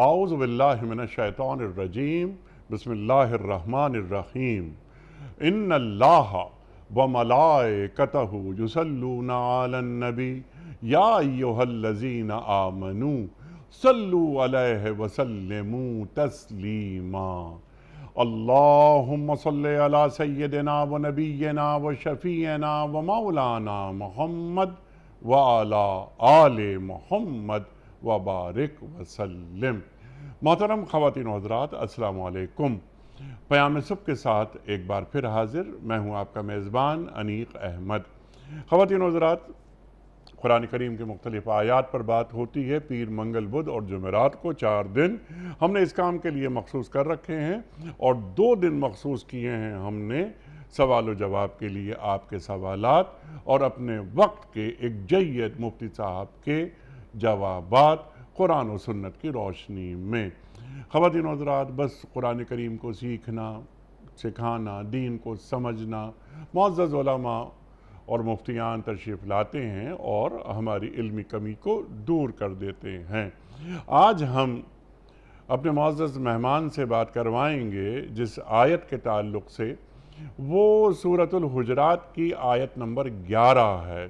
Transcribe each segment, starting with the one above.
اعوذ باللہ من الشیطان الرجیم بسم اللہ الرحمن الرحیم ان اللہ وملائکتہ یصلون علی النبی یا ایہا الذین آمنوا صلوا علیہ وسلموا تسلیما اللہم صلی علی سیدنا و نبینا و شفیعنا و مولانا محمد وعلی آل محمد وبارک وسلم۔ محترم خواتین و حضرات، السلام علیکم۔ پیام صبح کے ساتھ ایک بار پھر حاضر میں ہوں آپ کا میزبان انیق احمد۔ خواتین و حضرات، قرآن کریم کے مختلف آیات پر بات ہوتی ہے۔ پیر، منگل، بدھ اور جمعرات کو 4 دن ہم نے اس کام کے لیے مخصوص کر رکھے ہیں، اور 2 دن مخصوص کیے ہیں ہم نے سوال و جواب کے لیے، آپ کے سوالات اور اپنے وقت کے ایک جید مفتی صاحب کے جوابات قرآن و سنت کی روشنی میں۔ خواتین و حضرات، بس قرآن کریم کو سیکھنا، سکھانا، دین کو سمجھنا، معزز علماء اور مفتیان تشریف لاتے ہیں اور ہماری علمی کمی کو دور کر دیتے ہیں۔ آج ہم اپنے معزز مہمان سے بات کروائیں گے جس آیت کے تعلق سے، وہ سورۃ الحجرات کی آیت نمبر 11 ہے۔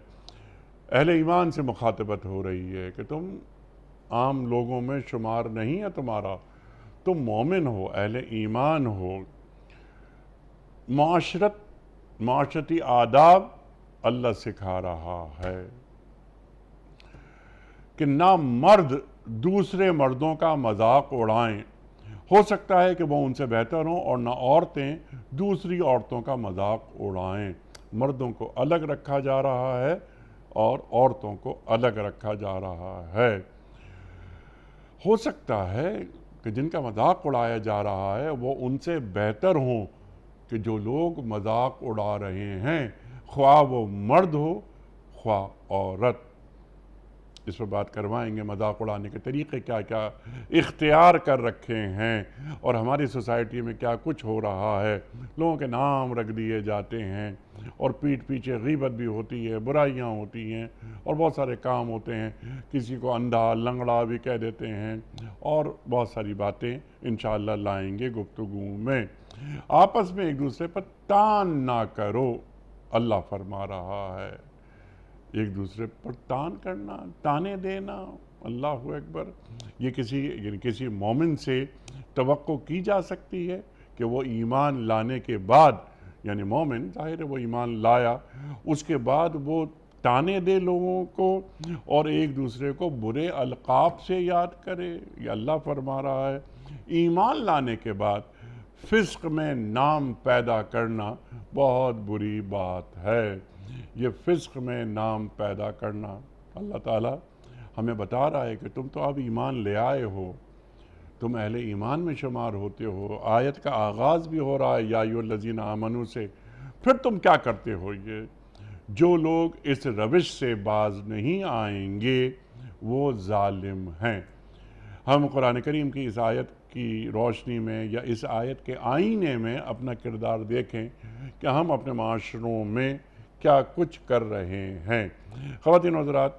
اہل ایمان سے مخاطبت ہو رہی ہے کہ تم عام لوگوں میں شمار نہیں ہے تمہارا، تم مومن ہو، اہل ایمان ہو۔ معاشرتی آداب اللہ سکھا رہا ہے کہ نہ مرد دوسرے مردوں کا مذاق اڑائیں، ہو سکتا ہے کہ وہ ان سے بہتر ہوں، اور نہ عورتیں دوسری عورتوں کا مذاق اڑائیں۔ مردوں کو الگ رکھا جا رہا ہے اور عورتوں کو الگ رکھا جا رہا ہے۔ ہو سکتا ہے کہ جن کا مذاق اڑایا جا رہا ہے وہ ان سے بہتر ہوں کہ جو لوگ مذاق اڑا رہے ہیں، خواہ وہ مرد ہو خواہ عورت۔ اس پر بات کروائیں گے، مذاق اڑانے کے طریقے کیا کیا اختیار کر رکھے ہیں، اور ہماری سوسائٹی میں کیا کچھ ہو رہا ہے۔ لوگوں کے نام رکھ دیے جاتے ہیں، اور پیٹھ پیچھے غیبت بھی ہوتی ہے، برائیاں ہوتی ہیں، اور بہت سارے کام ہوتے ہیں۔ کسی کو اندھا لنگڑا بھی کہہ دیتے ہیں، اور بہت ساری باتیں انشاءاللہ لائیں گے گفتگو میں۔ آپس میں ایک دوسرے پر تان نہ کرو، اللہ فرما رہا ہے۔ ایک دوسرے پر تان کرنا، تانے دینا، اللہ اکبر، یہ کسی مومن سے توقع کی جا سکتی ہے کہ وہ ایمان لانے کے بعد، یعنی مومن ظاہر ہے وہ ایمان لایا، اس کے بعد وہ تانے دے لوگوں کو اور ایک دوسرے کو برے القاب سے یاد کرے؟ یہ اللہ فرما رہا ہے۔ ایمان لانے کے بعد فسق میں نام پیدا کرنا بہت بری بات ہے۔ یہ فسق میں نام پیدا کرنا، اللہ تعالیٰ ہمیں بتا رہا ہے کہ تم تو اب ایمان لے آئے ہو، تم اہل ایمان میں شمار ہوتے ہو۔ آیت کا آغاز بھی ہو رہا ہے یا ایھا الذین آمنوا سے، پھر تم کیا کرتے ہو؟ یہ جو لوگ اس روش سے باز نہیں آئیں گے وہ ظالم ہیں۔ ہم قرآن کریم کی اس آیت کی روشنی میں یا اس آیت کے آئینے میں اپنا کردار دیکھیں کہ ہم اپنے معاشروں میں کیا کچھ کر رہے ہیں۔ خواتین و حضرات،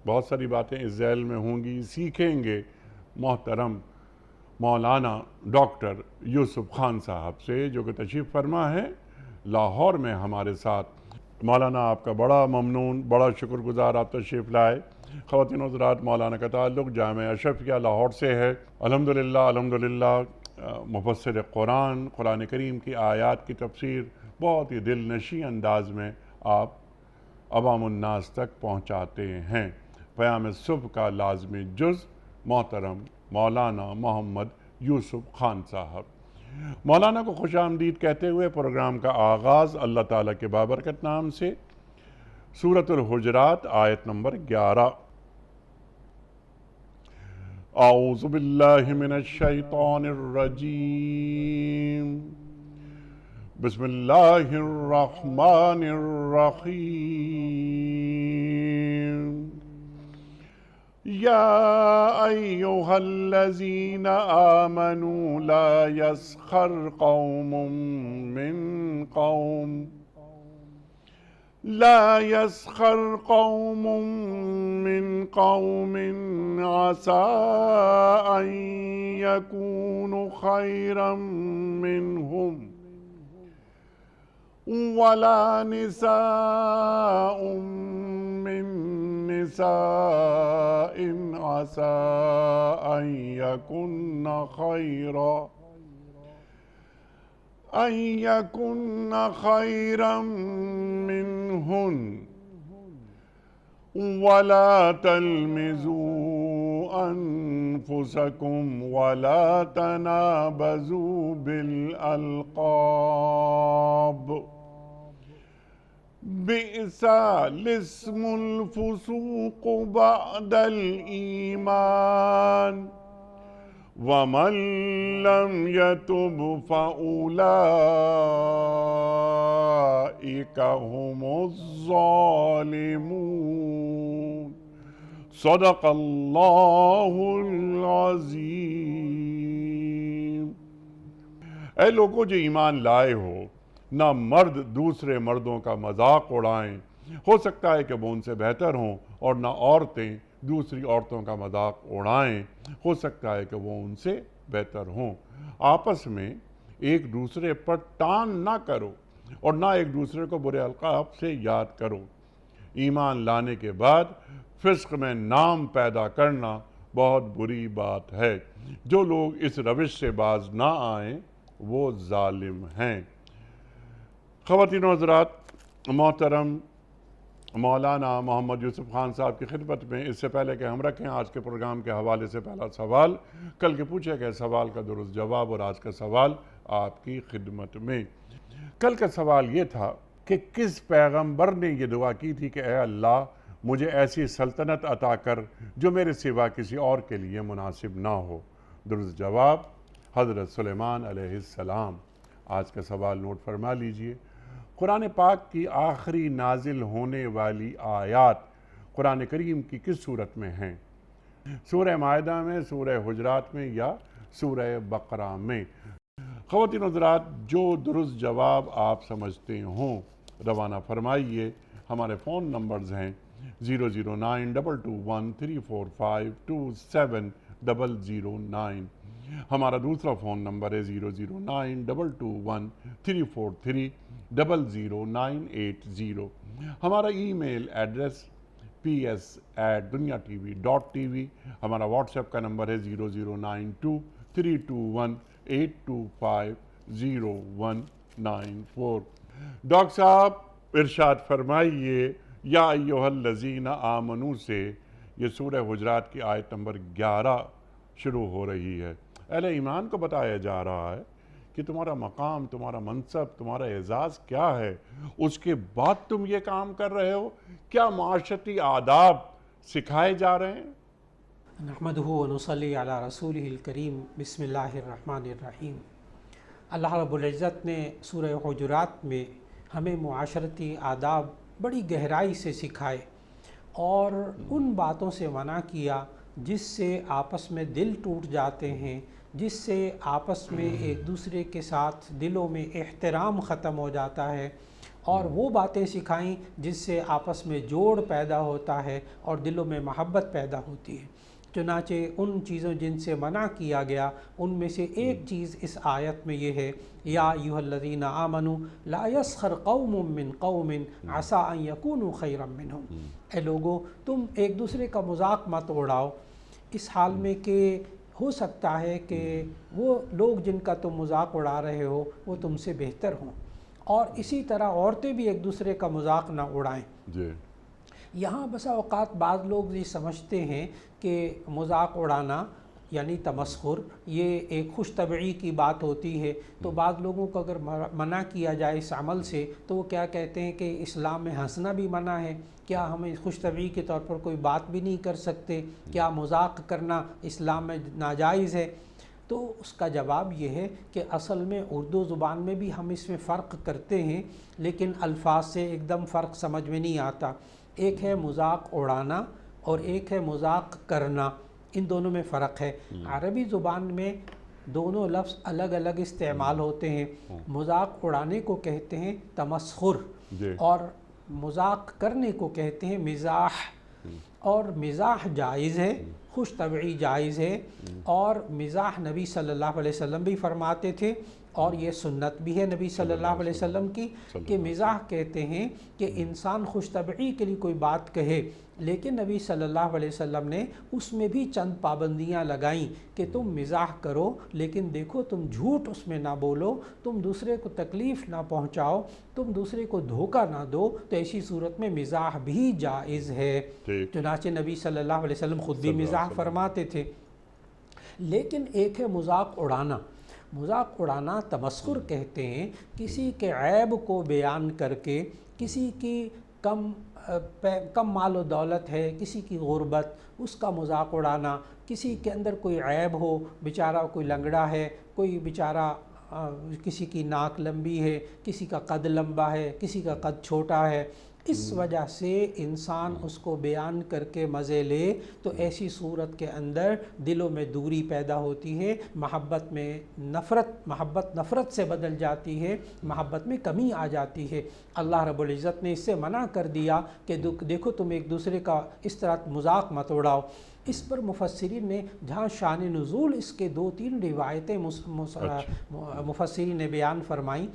بہت ساری باتیں اس ذیل میں ہوں گی، سیکھیں گے محترم مولانا ڈاکٹر یوسف خان صاحب سے، جو کہ تشریف فرما ہے لاہور میں ہمارے ساتھ۔ مولانا آپ کا بڑا ممنون، بڑا شکر گزار آپ تشریف لائے۔ خواتین و حضرات، مولانا کا تعلق جامعہ اشرفیہ لاہور سے ہے۔ الحمدللہ مفسر قرآن، قرآن کریم کی آیات کی تفسیر بہت ہی دل نشیں انداز میں آپ عوام الناس تک پہنچاتے ہیں۔ پیام صبح کا لازمی جز محترم مولانا محمد یوسف خان صاحب۔ مولانا کو خوش آمدید کہتے ہوئے پروگرام کا آغاز اللہ تعالیٰ کے بابرکت نام سے، سورۃ الحجرات آیت نمبر 11۔ اعوذ باللہ من الشیطان الرجیم، بسم اللہ الرحمن الرحیم۔ یا ایھا الذین آمنوا لا یسخر قوم من قوم لا يسخر قوم من قوم عسى أن يكونوا خيرا منهم ولا نساء من نساء عسى أن يكن خيرا منهن ولا تلمزوا أنفسكم ولا تنابزوا بالألقاب بئس الاسم الفسوق بعد الإيمان ومن لم يتب فأولئك هم الظالمون صدق اللہ العظیم۔ اے لوگوں جو ایمان لائے ہو، نہ مرد دوسرے مردوں کا مذاق اڑائیں، ہو سکتا ہے کہ وہ ان سے بہتر ہوں، اور نہ عورتیں دوسری عورتوں کا مذاق اڑائیں، ہو سکتا ہے کہ وہ ان سے بہتر ہوں۔ آپس میں ایک دوسرے پر ٹان نہ کرو اور نہ ایک دوسرے کو برے القاب سے یاد کرو۔ ایمان لانے کے بعد فسق میں نام پیدا کرنا بہت بری بات ہے۔ جو لوگ اس روش سے باز نہ آئیں وہ ظالم ہیں۔ خواتین و حضرات، محترم مولانا محمد یوسف خان صاحب کی خدمت میں اس سے پہلے کہ ہم رکھیں آج کے پروگرام کے حوالے سے پہلا سوال، کل کے پوچھے گئے سوال کا درست جواب اور آج کا سوال آپ کی خدمت میں۔ کل کا سوال یہ تھا کہ کس پیغمبر نے یہ دعا کی تھی کہ اے اللہ مجھے ایسی سلطنت عطا کر جو میرے سوا کسی اور کے لیے مناسب نہ ہو؟ درست جواب حضرت سلیمان علیہ السلام۔ آج کا سوال نوٹ فرما لیجئے۔ قرآن پاک کی آخری نازل ہونے والی آیات قرآن کریم کی کس صورت میں ہیں؟ سورہ مائدہ میں، سورہ حجرات میں یا سورہ بقرہ میں؟ خواتین و حضرات، جو درست جواب آپ سمجھتے ہوں روانہ فرمائیے۔ ہمارے فون نمبرز ہیں 0092234527009۔ ہمارا دوسرا فون نمبر ہے 0092234300980۔ ہمارا ای میل ایڈریس ps@duniatv.tv۔ ہمارا واٹس ایپ کا نمبر ہے 009232182509194۔ ڈاکٹر صاحب ارشاد فرمائیے، یا ایہا الذین آمنو سے یہ سورہ حجرات کی آیت نمبر 11 شروع ہو رہی ہے۔ اہل ایمان کو بتایا جا رہا ہے کہ تمہارا مقام، تمہارا منصب، تمہارا اعزاز کیا ہے، اس کے بعد تم یہ کام کر رہے ہو۔ کیا معاشرتی آداب سکھائے جا رہے ہیں؟ نحمدہ ونصلی علی رسولہ الکریم، بسم اللہ الرحمن الرحیم۔ اللہ رب العزت نے سورہ حجرات میں ہمیں معاشرتی آداب بڑی گہرائی سے سکھائے اور ان باتوں سے منع کیا جس سے آپس میں دل ٹوٹ جاتے ہیں، جس سے آپس میں ایک دوسرے کے ساتھ دلوں میں احترام ختم ہو جاتا ہے، اور وہ باتیں سکھائیں جس سے آپس میں جوڑ پیدا ہوتا ہے اور دلوں میں محبت پیدا ہوتی ہے۔ چنانچہ ان چیزوں جن سے منع کیا گیا ان میں سے ایک چیز اس آیت میں یہ ہے، یا ایھا الذین آمنوا لا یسخر قوم من قوم عسى ان یکونوا خیرا منہم۔ اے لوگو، تم ایک دوسرے کا مذاق مت اڑاؤ اس حال میں کہ ہو سکتا ہے کہ وہ لوگ جن کا تم مذاق اڑا رہے ہو وہ تم سے بہتر ہوں، اور اسی طرح عورتیں بھی ایک دوسرے کا مذاق نہ اڑائیں۔ یہاں بسا اوقات بعض لوگ یہ سمجھتے ہیں کہ مذاق اڑانا یعنی تمسخر یہ ایک خوش طبعی کی بات ہوتی ہے، تو بعض لوگوں کو اگر منع کیا جائے اس عمل سے تو وہ کیا کہتے ہیں کہ اسلام میں ہنسنا بھی منع ہے، کیا ہم خوش طبعی کے طور پر کوئی بات بھی نہیں کر سکتے؟ کیا مذاق کرنا اسلام میں ناجائز ہے؟ تو اس کا جواب یہ ہے کہ اصل میں اردو زبان میں بھی ہم اس میں فرق کرتے ہیں، لیکن الفاظ سے ایک دم فرق سمجھ میں نہیں آتا۔ ایک ہے مذاق اڑانا اور ایک ہے مذاق کرنا، ان دونوں میں فرق ہے۔ عربی زبان میں دونوں لفظ الگ الگ استعمال ہوتے ہیں۔ مذاق اڑانے کو کہتے ہیں تمسخر، اور مذاق کرنے کو کہتے ہیں مزاح، اور مزاح جائز ہے، خوش طبعی جائز ہے، اور مزاح نبی صلی اللہ علیہ وسلم بھی فرماتے تھے، اور یہ سنت بھی ہے نبی صلی اللہ علیہ وسلم کی کہ مزاح کہتے ہیں کہ انسان خوش طبعی کے لیے کوئی بات کہے، لیکن نبی صلی اللہ علیہ وسلم نے اس میں بھی چند پابندیاں لگائیں کہ تم مزاح کرو لیکن دیکھو تم جھوٹ اس میں نہ بولو، تم دوسرے کو تکلیف نہ پہنچاؤ، تم دوسرے کو دھوکہ نہ دو، تو ایسی صورت میں مزاح بھی جائز ہے۔ چنانچہ نبی صلی اللہ علیہ وسلم خود بھی مزاح فرماتے تھے۔ لیکن ایک ہے مذاق اڑانا۔ مذاق اڑانا تمسخر کہتے ہیں، کسی کے عیب کو بیان کر کے، کسی کی کم مال و دولت ہے، کسی کی غربت، اس کا مذاق اڑانا، کسی کے اندر کوئی عیب ہو، بیچارہ کوئی لنگڑا ہے، کوئی بیچارہ کسی کی ناک لمبی ہے، کسی کا قد لمبا ہے، کسی کا قد چھوٹا ہے، اس وجہ سے انسان اس کو بیان کر کے مزے لے تو ایسی صورت کے اندر دلوں میں دوری پیدا ہوتی ہے، محبت نفرت سے بدل جاتی ہے، محبت میں کمی آ جاتی ہے۔ اللہ رب العزت نے اس سے منع کر دیا کہ دیکھو تم ایک دوسرے کا اس طرح مذاق مت اڑاؤ۔ اس پر مفسرین نے جہاں شان نزول اس کے 2-3 روایتیں مفسرین نے بیان فرمائیں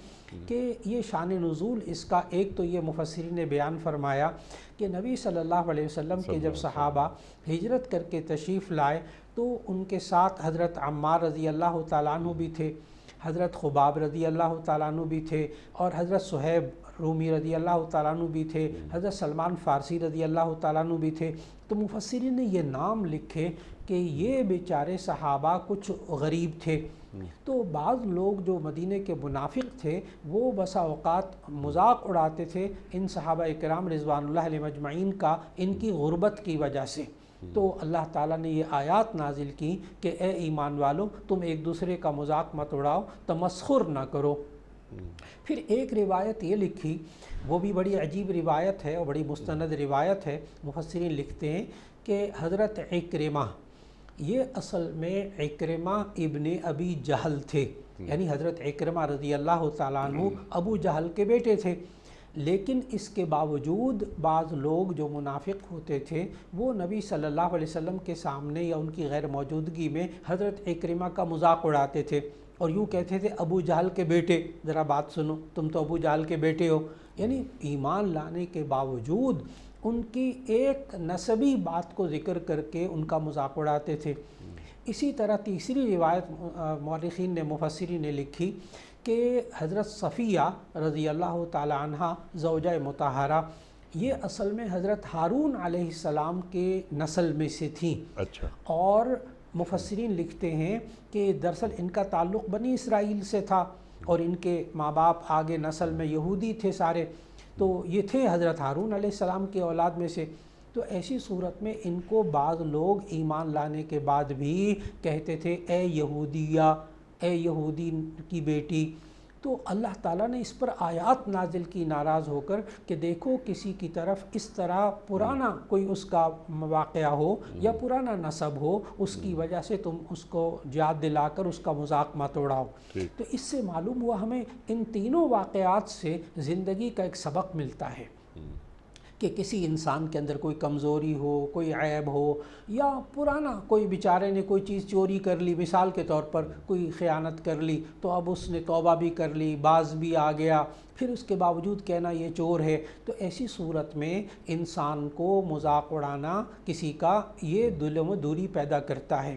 کہ یہ شان نزول اس کا، ایک تو یہ مفسرین نے بیان فرمایا کہ نبی صلی اللہ علیہ وسلم کے جب صحابہ ہجرت کر کے تشریف لائے تو ان کے ساتھ حضرت عمار رضی اللہ تعالیٰ عنہ بھی تھے، حضرت خباب رضی اللہ تعالیٰ عنہ بھی تھے، اور حضرت صہیب رومی رضی اللہ تعالیٰ عنہ بھی تھے، حضرت سلمان فارسی رضی اللہ تعالیٰ عنہ بھی تھے۔ تو مفسرین نے یہ نام لکھے کہ یہ بیچارے صحابہ کچھ غریب تھے، تو بعض لوگ جو مدینے کے منافق تھے وہ بسا اوقات مذاق اڑاتے تھے ان صحابہ اکرام رضوان اللہ علیہ مجمعین کا، ان کی غربت کی وجہ سے۔ تو اللہ تعالیٰ نے یہ آیات نازل کی کہ اے ایمان والو تم ایک دوسرے کا مذاق مت اڑاؤ، تمسخر نہ کرو۔ پھر ایک روایت یہ لکھی، وہ بھی بڑی عجیب روایت ہے اور بڑی مستند روایت ہے۔ مفسرین لکھتے ہیں کہ حضرت عکرمہ، یہ اصل میں عکرمہ ابن ابی جہل تھے، یعنی حضرت عکرمہ رضی اللہ تعالیٰ عنہ ابو جہل کے بیٹے تھے، لیکن اس کے باوجود بعض لوگ جو منافق ہوتے تھے وہ نبی صلی اللہ علیہ وسلم کے سامنے یا ان کی غیر موجودگی میں حضرت عکرمہ کا مذاق اڑاتے تھے اور یوں کہتے تھے ابو جہل کے بیٹے، ذرا بات سنو، تم تو ابو جہل کے بیٹے ہو، یعنی ایمان لانے کے باوجود ان کی ایک نسبی بات کو ذکر کر کے ان کا مذاق اڑاتے تھے۔ اسی طرح تیسری روایت مورخین نے مفسرین نے لکھی کہ حضرت صفیہ رضی اللہ تعالی عنہ زوجہ مطہرہ، یہ اصل میں حضرت ہارون علیہ السلام کے نسل میں سے تھیں۔ اچھا۔ اور مفسرین لکھتے ہیں کہ دراصل ان کا تعلق بنی اسرائیل سے تھا اور ان کے ماں باپ آگے نسل میں یہودی تھے سارے، تو یہ تھے حضرت ہارون علیہ السلام کے اولاد میں سے۔ تو ایسی صورت میں ان کو بعض لوگ ایمان لانے کے بعد بھی کہتے تھے اے یہودیہ، اے یہودی کی بیٹی۔ تو اللہ تعالیٰ نے اس پر آیات نازل کی ناراض ہو کر کہ دیکھو کسی کی طرف اس طرح پرانا کوئی اس کا واقعہ ہو یا پرانا نسب ہو، اس کی وجہ سے تم اس کو یاد دلا کر اس کا مذاق مت اڑاؤ۔ تو اس سے معلوم ہوا ہمیں ان تینوں واقعات سے زندگی کا ایک سبق ملتا ہے کہ کسی انسان کے اندر کوئی کمزوری ہو، کوئی عیب ہو، یا پرانا کوئی بیچارے نے کوئی چیز چوری کر لی، مثال کے طور پر کوئی خیانت کر لی، تو اب اس نے توبہ بھی کر لی، باز بھی آ گیا، پھر اس کے باوجود کہنا یہ چور ہے، تو ایسی صورت میں انسان کو مذاق اڑانا کسی کا یہ دلوں میں دوری پیدا کرتا ہے۔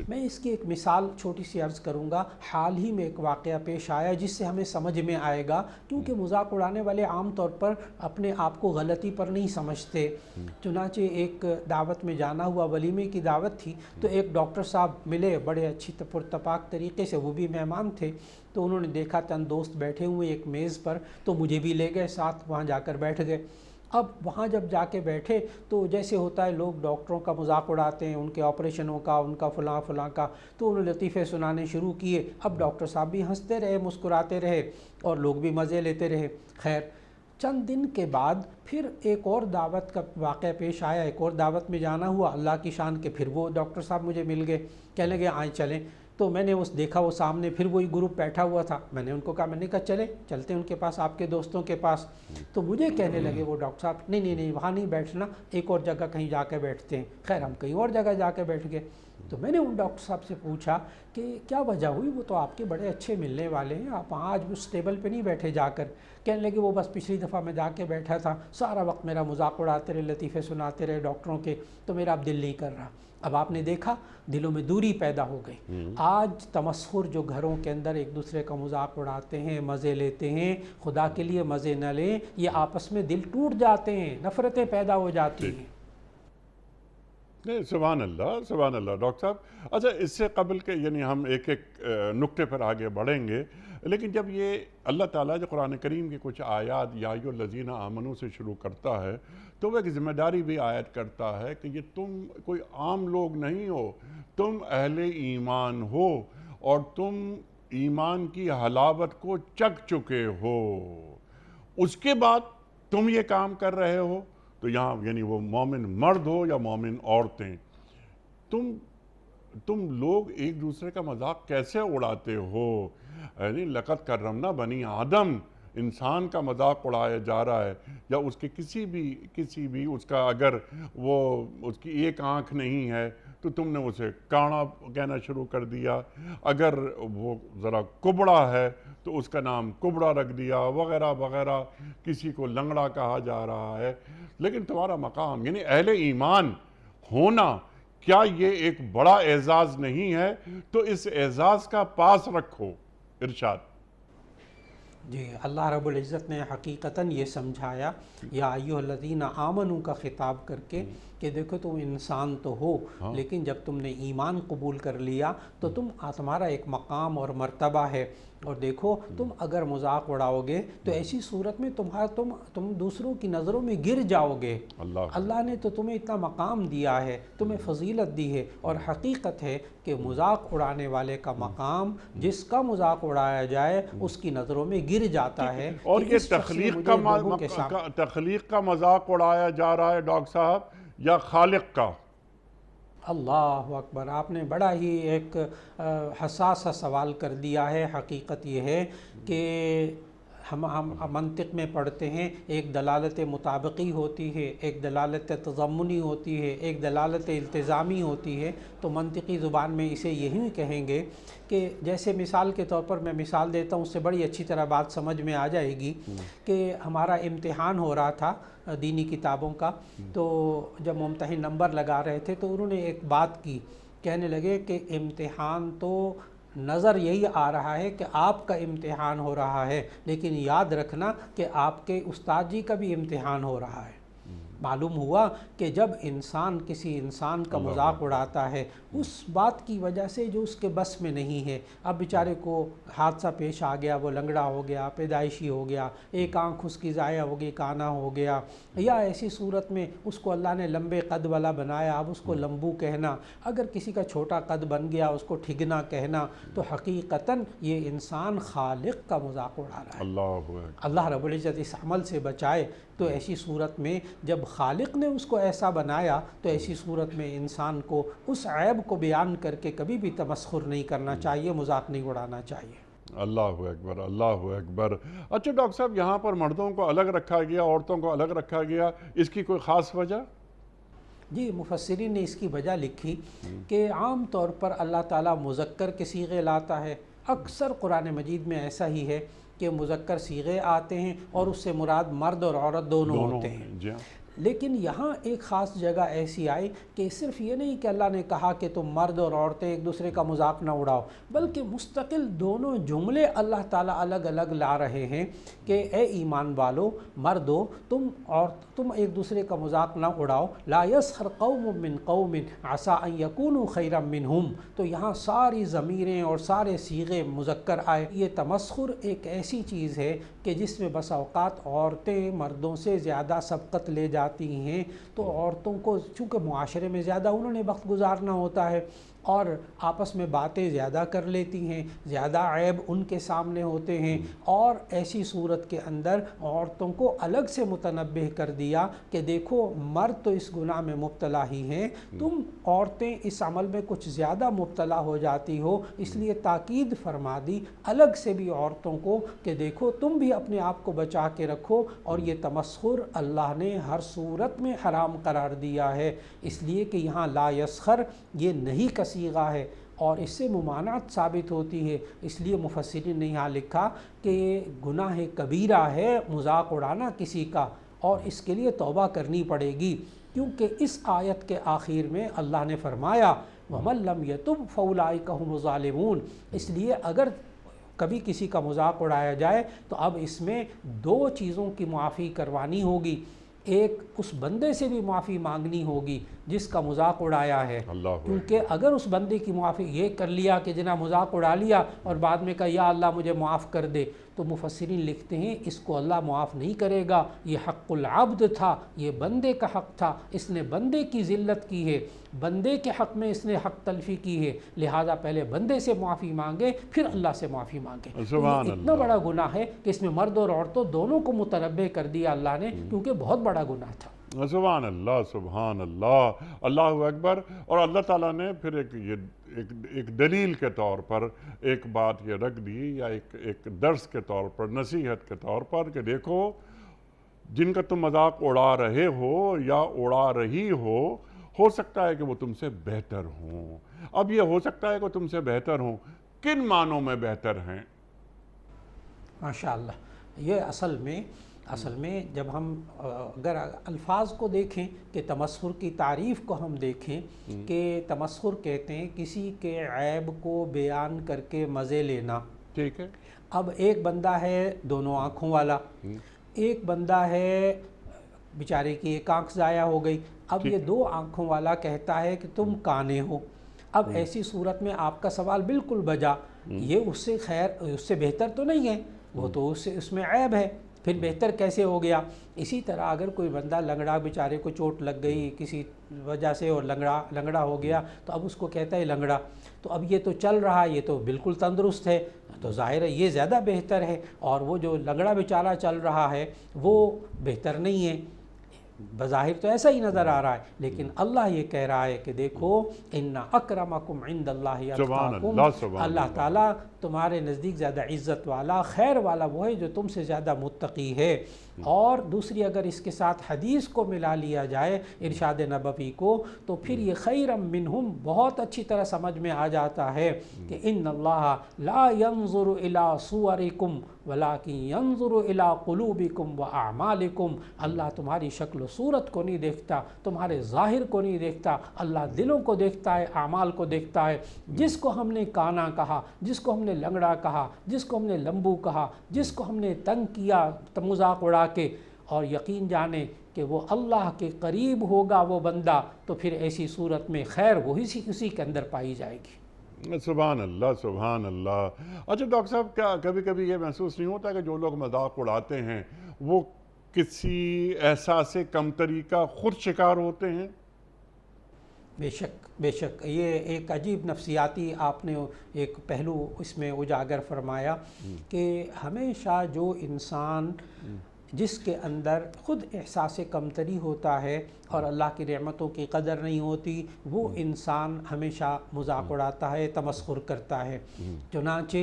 میں اس کی ایک مثال چھوٹی سی عرض کروں گا۔ حال ہی میں ایک واقعہ پیش آیا جس سے ہمیں سمجھ میں آئے گا، کیونکہ مذاق اڑانے والے عام طور پر اپنے آپ کو غلطی پر نہیں سمجھتے۔ چنانچہ ایک دعوت میں جانا ہوا، ولیمے کی دعوت تھی، تو ایک ڈاکٹر صاحب ملے بڑے اچھی پرتپاک طریقے سے، وہ بھی مہمان تھے، تو انہوں نے دیکھا چند دوست بیٹھے ہوئے ایک میز پر، تو مجھے بھی لے گئے ساتھ، وہاں جا کر بیٹھ گئے۔ اب وہاں جب جا کے بیٹھے تو جیسے ہوتا ہے لوگ ڈاکٹروں کا مذاق اڑاتے ہیں، ان کے آپریشنوں کا، ان کا فلاں کا، تو انہوں نے لطیفے سنانے شروع کیے۔ اب ڈاکٹر صاحب بھی ہنستے رہے، مسکراتے رہے اور لوگ بھی مزے لیتے رہے۔ خیر چند دن کے بعد پھر ایک اور دعوت کا واقعہ پیش آیا، ایک اور دعوت میں جانا ہوا اللہ کی شان کے، پھر وہ ڈاکٹر صاحب مجھے مل گئے، کہنے لگے آئیں چلیں۔ تو میں نے دیکھا وہ سامنے پھر وہی گروپ بیٹھا ہوا تھا، میں نے ان کو کہا، میں نے کہا چلتے ہیں ان کے پاس، آپ کے دوستوں کے پاس. تو مجھے کہنے لگے وہ ڈاکٹر صاحب، نہیں وہاں نہیں بیٹھنا، ایک اور جگہ کہیں جا کے بیٹھتے ہیں. خیر ہم کہیں اور جگہ جا کے بیٹھ گئے. تو میں نے ان ڈاکٹر صاحب سے پوچھا کہ کیا وجہ ہوئی، وہ تو آپ کے بڑے اچھے ملنے والے ہیں، آپ آج اس ٹیبل پہ نہیں بیٹھے جا کر؟ کہنے لگے وہ بس پچھلی دفعہ میں جا کے بیٹھا تھا، سارا وقت میرا مذاق اڑاتے رہے، لطیفے سناتے رہے ڈاکٹروں کے، تو میرا اب دل نہیں کر رہا. اب آپ نے دیکھا دلوں میں دوری پیدا ہو گئی. آج تمسخر جو گھروں کے اندر ایک دوسرے کا مذاق اڑاتے ہیں، مزے لیتے ہیں، خدا کے لیے مزے نہ لیں، یہ آپس میں دل ٹوٹ جاتے ہیں، نفرتیں پیدا ہو جاتی ہیں. نہیں، سبحان اللہ ڈاکٹر صاحب. اچھا، اس سے قبل کے یعنی ہم ایک نقطے پر آگے بڑھیں گے، لیکن جب یہ اللہ تعالیٰ جو قرآن کریم کی کچھ آیات یا ایھا الذین آمنوا سے شروع کرتا ہے تو وہ ایک ذمہ داری بھی عائد کرتا ہے کہ یہ تم کوئی عام لوگ نہیں ہو، تم اہل ایمان ہو اور تم ایمان کی حلاوت کو چکھ چکے ہو، اس کے بعد تم یہ کام کر رہے ہو. تو یہاں یعنی وہ مومن مرد ہو یا مومن عورتیں، تم لوگ ایک دوسرے کا مذاق کیسے اڑاتے ہو؟ یعنی لقد کرمنا بنی آدم، انسان کا مذاق اڑایا جا رہا ہے، یا اس کے کسی بھی اس کا اگر وہ اس کی ایک آنکھ نہیں ہے تو تم نے اسے کانا کہنا شروع کر دیا، اگر وہ ذرا کبڑا ہے تو اس کا نام کبڑا رکھ دیا، وغیرہ وغیرہ، کسی کو لنگڑا کہا جا رہا ہے. لیکن تمہارا مقام یعنی اہل ایمان ہونا، کیا یہ ایک بڑا اعزاز نہیں ہے؟ تو اس اعزاز کا پاس رکھو. ارشاد. جی، اللہ رب العزت نے حقیقتاً یہ سمجھایا یا ایھا الذین آمنوا کا خطاب کر کے کہ دیکھو تم انسان تو ہو، لیکن جب تم نے ایمان قبول کر لیا تو تمہارا ایک مقام اور مرتبہ ہے. اور دیکھو تم اگر مذاق اڑاؤ گے تو ایسی صورت میں تم دوسروں کی نظروں میں گر جاؤ گے. اللہ نے تو تمہیں اتنا مقام دیا ہے، تمہیں فضیلت دی ہے، اور حقیقت ہے کہ مذاق اڑانے والے کا مقام، جس کا مذاق اڑایا جائے اس کی نظروں میں گر جاتا ہے. اور یہ تخلیق کا مذاق اڑایا جا رہا ہے ڈاکٹر صاحب یا خالق کا؟ اللہ اکبر، آپ نے بڑا ہی ایک حساس سوال کر دیا ہے. حقیقت یہ ہے کہ ہم منطق میں پڑھتے ہیں، ایک دلالت مطابقی ہوتی ہے، ایک دلالت تضمنی ہوتی ہے، ایک دلالت التزامی ہوتی ہے. تو منطقی زبان میں اسے یہی کہیں گے کہ جیسے مثال کے طور پر میں مثال دیتا ہوں، اس سے بڑی اچھی طرح بات سمجھ میں آ جائے گی کہ ہمارا امتحان ہو رہا تھا دینی کتابوں کا. تو جب ممتحن نمبر لگا رہے تھے تو انہوں نے ایک بات کی، کہنے لگے کہ امتحان تو نظر یہی آ رہا ہے کہ آپ کا امتحان ہو رہا ہے، لیکن یاد رکھنا کہ آپ کے استاد جی کا بھی امتحان ہو رہا ہے. معلوم ہوا کہ جب انسان کسی انسان کا مذاق اڑاتا ہے اس بات کی وجہ سے جو اس کے بس میں نہیں ہے، اب بیچارے کو حادثہ پیش آ گیا، وہ لنگڑا ہو گیا، پیدائشی ہو گیا، ایک آنکھ اس کی ضائع ہو گئی، کانا ہو گیا، یا ایسی صورت میں اس کو اللہ نے لمبے قد والا بنایا، اب اس کو لمبو کہنا، اگر کسی کا چھوٹا قد بن گیا اس کو ٹھگنا کہنا، تو حقیقتاً یہ انسان خالق کا مذاق اڑا رہا ہے. اللہ رب العزت اس عمل سے بچائے. تو ایسی صورت میں جب خالق نے اس کو ایسا بنایا تو ایسی صورت میں انسان کو اس عیب کو بیان کر کے کبھی بھی تمسخر نہیں کرنا چاہیے، مذاق نہیں اڑانا چاہیے. اللہ اکبر، اللہ اکبر. اچھا ڈاکٹر صاحب، یہاں پر مردوں کو الگ رکھا گیا، عورتوں کو الگ رکھا گیا، اس کی کوئی خاص وجہ؟ جی، مفسرین نے اس کی وجہ لکھی کہ عام طور پر اللہ تعالیٰ مذکر کے صیغے لاتا ہے. اکثر قرآن مجید میں ایسا ہی ہے کہ مذکر صیغے آتے ہیں اور اس سے مراد مرد اور عورت دونوں ہوتے ہیں. لیکن یہاں ایک خاص جگہ ایسی آئی کہ صرف یہ نہیں کہ اللہ نے کہا کہ تم مرد اور عورتیں ایک دوسرے کا مذاق نہ اڑاؤ، بلکہ مستقل دونوں جملے اللہ تعالیٰ الگ الگ لا رہے ہیں کہ اے ایمان والو، مردو، تم ایک دوسرے کا مذاق نہ اڑاؤ. لا یسخر قوم من قوم عسى ان یکونوا خیرا منہم. تو یہاں ساری ضمیریں اور سارے صیغے مذکر آئے. یہ تمسخر ایک ایسی چیز ہے کہ جس میں بس اوقات عورتیں مردوں سے زیادہ سبقت لے جاتی ہیں. تو عورتوں کو چونکہ معاشرے میں زیادہ انہوں نے وقت گزارنا ہوتا ہے، اور آپس میں باتیں زیادہ کر لیتی ہیں، زیادہ عیب ان کے سامنے ہوتے ہیں، اور ایسی صورت کے اندر عورتوں کو الگ سے متنبہ کر دیا کہ دیکھو مرد تو اس گناہ میں مبتلا ہی ہیں، تم عورتیں اس عمل میں کچھ زیادہ مبتلا ہو جاتی ہو، اس لیے تاکید فرما دی الگ سے بھی عورتوں کو کہ دیکھو تم بھی اپنے آپ کو بچا کے رکھو، اور یہ تمسخر اللہ نے ہر صورت میں حرام قرار دیا ہے، اس لیے کہ یہاں لا یسخر یہ نہیں کا صیغہ ہے، اور اس سے ممانعت ثابت ہوتی ہے، اس لیے مفسرین نے یہاں لکھا کہ یہ گناہ کبیرہ ہے مذاق اڑانا کسی کا، اور اس کے لیے توبہ کرنی پڑے گی، کیونکہ اس آیت کے آخر میں اللہ نے فرمایا وَمَن لَّمْ يَتُبْ فَأُولَٰئِكَ هُمُ الظَّالِمُونَ، اس لیے اگر کبھی کسی کا مذاق اڑایا جائے تو اب اس میں دو چیزوں کی معافی کروانی ہوگی، ایک اس بندے سے بھی معافی مانگنی ہوگی جس کا مذاق اڑایا ہے، کیونکہ اگر اس بندے کی معافی یہ کر لیا کہ جناب مذاق اڑا لیا اور بعد میں کہا یا اللہ مجھے معاف کر دے، تو مفسرین لکھتے ہیں اس کو اللہ معاف نہیں کرے گا، یہ حق العبد تھا، یہ بندے کا حق تھا، اس نے بندے کی ذلت کی ہے، بندے کے حق میں اس نے حق تلفی کی ہے، لہٰذا پہلے بندے سے معافی مانگے پھر اللہ سے معافی مانگے۔ تو یہ اتنا بڑا گناہ ہے کہ اس میں مرد اور عورتوں دونوں کو متنبہ کر دیا اللہ نے، کیونکہ بہت بڑا گناہ تھا۔ سبحان اللہ، سبحان اللہ، اللہ اکبر۔ اور اللہ تعالیٰ نے پھر ایک دلیل کے طور پر ایک بات یہ رکھ دی، یا ایک درس کے طور پر، نصیحت کے طور پر، کہ دیکھو جن کا تم مذاق اڑا رہے ہو یا اڑا رہی ہو سکتا ہے کہ وہ تم سے بہتر ہوں۔ اب یہ ہو سکتا ہے کہ وہ تم سے بہتر ہوں، کن معنوں میں بہتر ہیں؟ ماشاءاللہ، یہ اصل میں جب ہم اگر الفاظ کو دیکھیں کہ تمسخر کی تعریف کو ہم دیکھیں کہ تمسخر کہتے ہیں کسی کے عیب کو بیان کر کے مزے لینا، ٹھیک ہے۔ اب ایک بندہ ہے دونوں آنکھوں والا، ایک بندہ ہے بیچارے کی ایک آنکھ ضائع ہو گئی، اب یہ دو آنکھوں والا کہتا ہے کہ تم کانے ہو، اب ایسی صورت میں آپ کا سوال بالکل بجا، یہ اس سے بہتر تو نہیں ہے، وہ تو اس میں عیب ہے، پھر بہتر کیسے ہو گیا؟ اسی طرح اگر کوئی بندہ لنگڑا، بیچارے کو چوٹ لگ گئی کسی وجہ سے اور لنگڑا ہو گیا، تو اب اس کو کہتا ہے لنگڑا، تو اب یہ تو چل رہا ہے، یہ تو بالکل تندرست ہے، تو ظاہر ہے یہ زیادہ بہتر ہے، اور وہ جو لنگڑا بیچارہ چل رہا ہے وہ بہتر نہیں ہے، بظاہر تو ایسا ہی نظر آ رہا ہے، لیکن اللہ یہ کہہ رہا ہے کہ دیکھو ان اکرمکم عند اللہ اتقاکم، اللہ تعالیٰ تمہارے نزدیک زیادہ عزت والا، خیر والا وہ ہے جو تم سے زیادہ متقی ہے۔ اور دوسری اگر اس کے ساتھ حدیث کو ملا لیا جائے ارشاد نبوی کو، تو پھر یہ خیرم منہم بہت اچھی طرح سمجھ میں آ جاتا ہے کہ ان اللہ لا ينظر الى صورکم ولکن ينظر الى قلوبکم واعمالکم، اللہ تمہاری شکل و صورت کو نہیں دیکھتا، تمہارے ظاہر کو نہیں دیکھتا، اللہ دلوں کو دیکھتا ہے، اعمال کو دیکھتا ہے۔ جس کو ہم نے کانا کہا، جس کو ہم نے لنگڑا کہا، جس کو ہم نے لمبو کہا، جس کو ہم نے تنگ کیا مذاق اڑا کے، اور یقین جانے کہ وہ اللہ کے قریب ہوگا وہ بندہ، تو پھر ایسی صورت میں خیر وہی اسی کے اندر پائی جائے گی۔ سبحان اللہ، سبحان اللہ۔ اچھا ڈاکٹر صاحب، کیا کبھی کبھی یہ محسوس نہیں ہوتا کہ جو لوگ مذاق اڑاتے ہیں وہ کسی احساس کمتری کا خود شکار ہوتے ہیں؟ بے شک یہ ایک عجیب نفسیاتی آپ نے ایک پہلو اس میں اجاگر فرمایا کہ ہمیشہ جو انسان جس کے اندر خود احساس کمتری ہوتا ہے اور اللہ کی نعمتوں کی قدر نہیں ہوتی، وہ انسان ہمیشہ مذاق اڑاتا ہے، تمسخر کرتا ہے۔ چنانچہ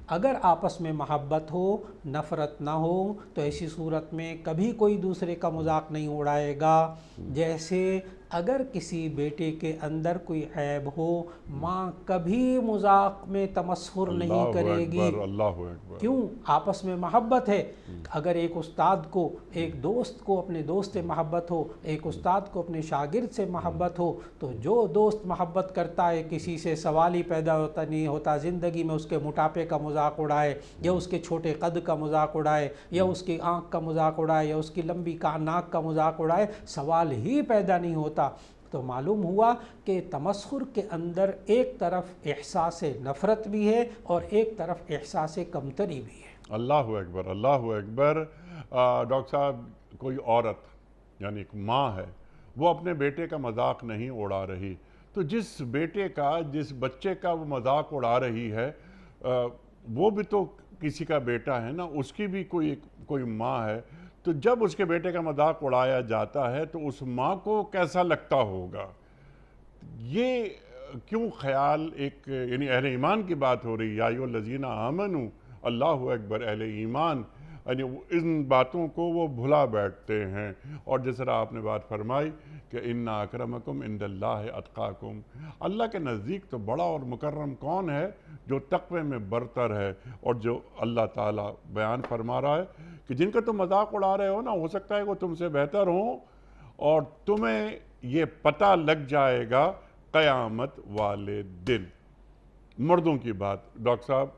اگر آپس میں محبت ہو، نفرت نہ ہو، تو ایسی صورت میں کبھی کوئی دوسرے کا مذاق نہیں اڑائے گا۔ جیسے اگر کسی بیٹے کے اندر کوئی عیب ہو، ماں کبھی مذاق میں تمسخر نہیں کرے گی، اللہ اکبر، کیوں؟ آپس میں محبت ہے۔ اگر ایک استاد کو، ایک دوست کو اپنے دوست سے محبت ہو، ایک استاد کو اپنے شاگرد سے محبت ہو، تو جو دوست محبت کرتا ہے، کسی سے سوال ہی پیدا ہوتا نہیں ہوتا زندگی میں، اس کے موٹاپے کا مذاق اڑائے، یا اس کے چھوٹے قد کا مذاق اڑائے، یا اس کی آنکھ کا مذاق اڑائے، یا اس کی لمبی ناک کا مذاق اڑائے، سوال ہی پیدا نہیں ہوتا۔ تو معلوم ہوا کہ تمسخر کے اندر ایک طرف احساس نفرت بھی ہے اور ایک طرف احساس کمتری بھی ہے۔ اللہ اکبر، اللہ اکبر۔ ڈاکٹر صاحب، کوئی عورت یعنی ایک ماں ہے، وہ اپنے بیٹے کا مذاق نہیں اڑا رہی، تو جس بیٹے کا، جس بچے کا وہ مذاق اڑا رہی ہے، وہ بھی تو کسی کا بیٹا ہے نا، اس کی بھی کوئی ماں ہے. تو جب اس کے بیٹے کا مذاق اڑایا جاتا ہے تو اس ماں کو کیسا لگتا ہوگا؟ یہ کیوں خیال ایک یعنی اہل ایمان کی بات ہو رہی ہے، یا ایھا الذین آمنوا، اللہ اکبر، اہل ایمان یعنی ان باتوں کو وہ بھلا بیٹھتے ہیں. اور جس طرح آپ نے بات فرمائی کہ ان اکرمکم عند اللہ اتقاکم، اللہ کے نزدیک تو بڑا اور مکرم کون ہے؟ جو تقوی میں برتر ہے. اور جو اللہ تعالیٰ بیان فرما رہا ہے کہ جن کا تم مذاق اڑا رہے ہو نا، ہو سکتا ہے وہ تم سے بہتر ہوں، اور تمہیں یہ پتہ لگ جائے گا قیامت والے دن. مردوں کی بات، ڈاکٹر صاحب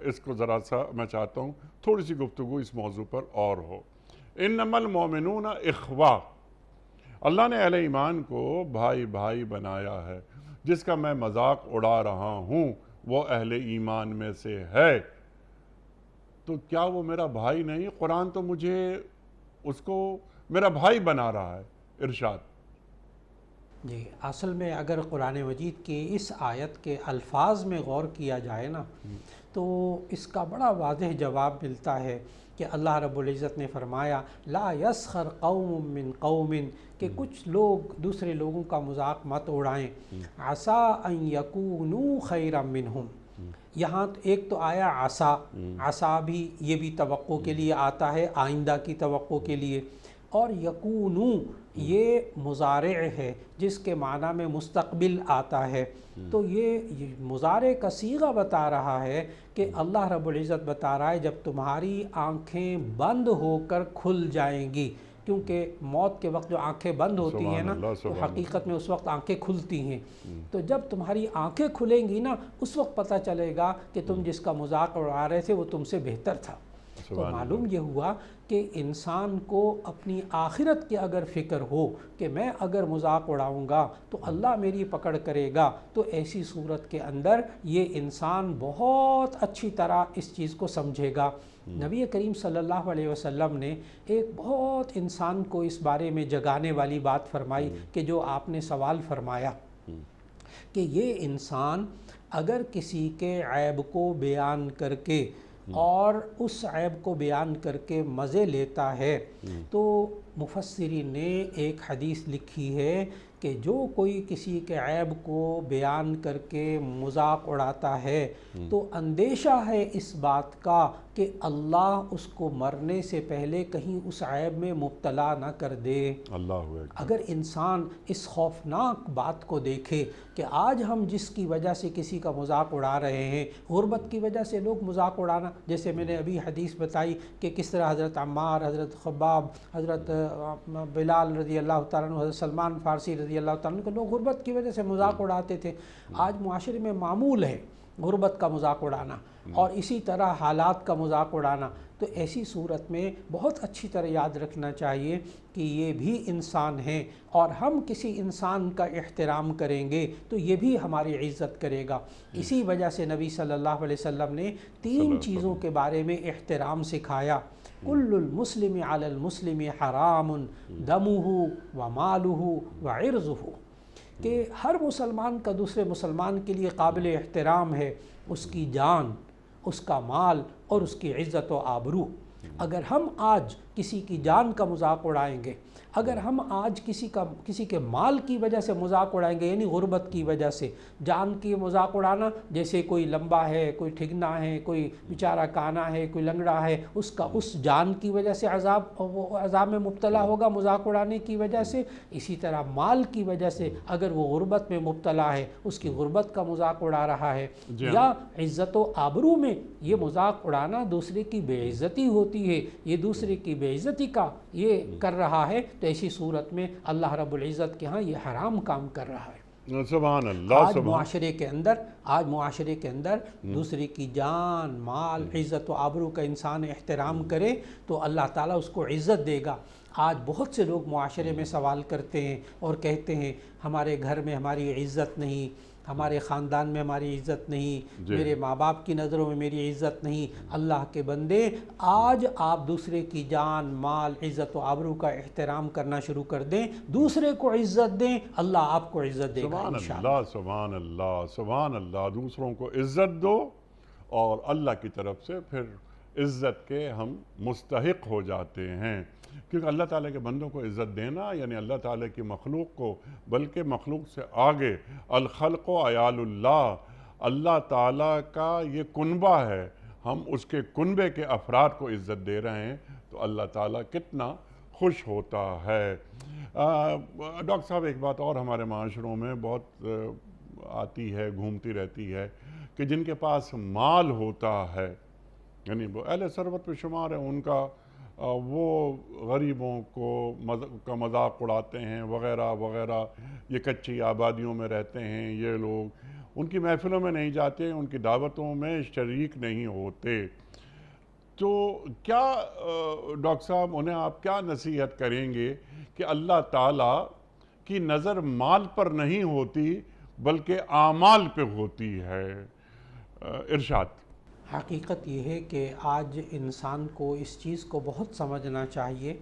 اس کو ذرا سا میں چاہتا ہوں تھوڑی سی گفتگو اس موضوع پر اور ہو. انما المؤمنون اخوہ، اللہ نے اہل ایمان کو بھائی بھائی بنایا ہے. جس کا میں مذاق اڑا رہا ہوں وہ اہل ایمان میں سے ہے، تو کیا وہ میرا بھائی نہیں؟ قرآن تو مجھے اس کو میرا بھائی بنا رہا ہے. ارشاد. جی، اصل میں اگر قرآن مجید کی اس آیت کے الفاظ میں غور کیا جائے نا، تو اس کا بڑا واضح جواب ملتا ہے کہ اللہ رب العزت نے فرمایا لا یسخر قوم من قوم، کہ کچھ لوگ دوسرے لوگوں کا مذاق مت اڑائیں. عسیٰ ان یکونوا خیرا منہم، یہاں ایک تو آیا عسیٰ، عسیٰ بھی یہ بھی توقع کے لیے آتا ہے، آئندہ کی توقع کے لیے. اور یکونو یہ مضارع ہے جس کے معنی میں مستقبل آتا ہے. تو یہ مضارع کا صیغہ بتا رہا ہے کہ اللہ رب العزت بتا رہا ہے جب تمہاری آنکھیں بند ہو کر کھل جائیں گی، کیونکہ موت کے وقت جو آنکھیں بند ہوتی ہیں نا، تو حقیقت میں اس وقت آنکھیں کھلتی ہیں. تو جب تمہاری آنکھیں کھلیں گی نا، اس وقت پتہ چلے گا کہ تم جس کا مذاق اڑا رہے تھے وہ تم سے بہتر تھا. تو معلوم یہ ہوا کہ انسان کو اپنی آخرت کی اگر فکر ہو کہ میں اگر مذاق اڑاؤں گا تو اللہ میری پکڑ کرے گا، تو ایسی صورت کے اندر یہ انسان بہت اچھی طرح اس چیز کو سمجھے گا. نبی کریم صلی اللہ علیہ وسلم نے ایک بہت انسان کو اس بارے میں جگانے والی بات فرمائی کہ جو آپ نے سوال فرمایا کہ یہ انسان اگر کسی کے عیب کو بیان کر کے اور اس عیب کو بیان کر کے مزے لیتا ہے، تو مفسرین نے ایک حدیث لکھی ہے کہ جو کوئی کسی کے عیب کو بیان کر کے مذاق اڑاتا ہے تو اندیشہ ہے اس بات کا کہ اللہ اس کو مرنے سے پہلے کہیں اس عیب میں مبتلا نہ کر دے. اگر انسان اس خوفناک بات کو دیکھے کہ آج ہم جس کی وجہ سے کسی کا مذاق اڑا رہے ہیں، غربت کی وجہ سے لوگ مذاق اڑانا، جیسے میں نے ابھی حدیث بتائی کہ کس طرح حضرت عمار، حضرت خباب، حضرت بلال رضی اللہ تعالیٰ عنہ، حضرت سلمان فارسی رضی اللہ تعالیٰ عنہ کو لوگ غربت کی وجہ سے مذاق اڑاتے تھے. آج معاشرے میں معمول ہے غربت کا مذاق اڑانا اور اسی طرح حالات کا مذاق اڑانا. تو ایسی صورت میں بہت اچھی طرح یاد رکھنا چاہیے کہ یہ بھی انسان ہیں، اور ہم کسی انسان کا احترام کریں گے تو یہ بھی ہماری عزت کرے گا. اسی وجہ سے نبی صلی اللہ علیہ وسلم نے 3 چیزوں کے بارے میں احترام سکھایا. کل المسلم علی المسلم حرام دمہ ومالہ وعرضہ، کہ ہر مسلمان کا دوسرے مسلمان کے لیے قابل احترام ہے، اس کی جان، اس کا مال اور اس کی عزت و آبرو. اگر ہم آج کسی کی جان کا مذاق اڑائیں گے، اگر ہم آج کسی کے مال کی وجہ سے مذاق اڑائیں گے، یعنی غربت کی وجہ سے، جان کی مذاق اڑانا جیسے کوئی لمبا ہے، کوئی ٹھگنا ہے، کوئی بیچارہ کانا ہے، کوئی لنگڑا ہے، اس جان کی وجہ سے عذاب میں مبتلا ہوگا مذاق اڑانے کی وجہ سے. اسی طرح مال کی وجہ سے اگر وہ غربت میں مبتلا ہے، اس کی غربت کا مذاق اڑا رہا ہے، یا عزت و آبرو میں یہ مذاق اڑانا دوسرے کی بے عزتی ہوتی ہے، یہ دوسرے کی بے عزتی کا یہ کر رہا ہے، تو ایسی صورت میں اللہ رب العزت کے ہاں یہ حرام کام کر رہا ہے. سبحان اللہ. آج معاشرے کے اندر دوسرے کی جان، مال، عزت و آبرو کا انسان احترام کرے تو اللہ تعالیٰ اس کو عزت دے گا. آج بہت سے لوگ معاشرے میں سوال کرتے ہیں اور کہتے ہیں ہمارے گھر میں ہماری عزت نہیں، ہمارے خاندان میں ہماری عزت نہیں، جی میرے ماں باپ کی نظروں میں میری عزت نہیں۔ اللہ کے بندے، آج آپ دوسرے کی جان، مال، عزت و آبرو کا احترام کرنا شروع کر دیں، دوسرے کو عزت دیں، اللہ آپ کو عزت دے گا سبحان انشاءاللہ۔ اللہ، سبحان اللہ، سبحان اللہ۔ دوسروں کو عزت دو اور اللہ کی طرف سے پھر عزت کے ہم مستحق ہو جاتے ہیں، کیونکہ اللہ تعالیٰ کے بندوں کو عزت دینا یعنی اللہ تعالیٰ کی مخلوق کو، بلکہ مخلوق سے آگے الخلق و عیال اللہ، اللہ تعالیٰ کا یہ کنبہ ہے، ہم اس کے کنبے کے افراد کو عزت دے رہے ہیں تو اللہ تعالیٰ کتنا خوش ہوتا ہے۔ ڈاکٹر صاحب، ایک بات اور ہمارے معاشروں میں بہت آتی ہے، گھومتی رہتی ہے کہ جن کے پاس مال ہوتا ہے، یعنی وہ اہل ثروت پہ شمار ہیں، ان کا وہ غریبوں کا مذاق اڑاتے ہیں وغیرہ وغیرہ، یہ کچی آبادیوں میں رہتے ہیں، یہ لوگ ان کی محفلوں میں نہیں جاتے، ان کی دعوتوں میں شریک نہیں ہوتے، تو کیا ڈاکٹر صاحب انہیں آپ کیا نصیحت کریں گے کہ اللہ تعالیٰ کی نظر مال پر نہیں ہوتی بلکہ اعمال پہ ہوتی ہے؟ ارشاد۔ حقیقت یہ ہے کہ آج انسان کو اس چیز کو بہت سمجھنا چاہیے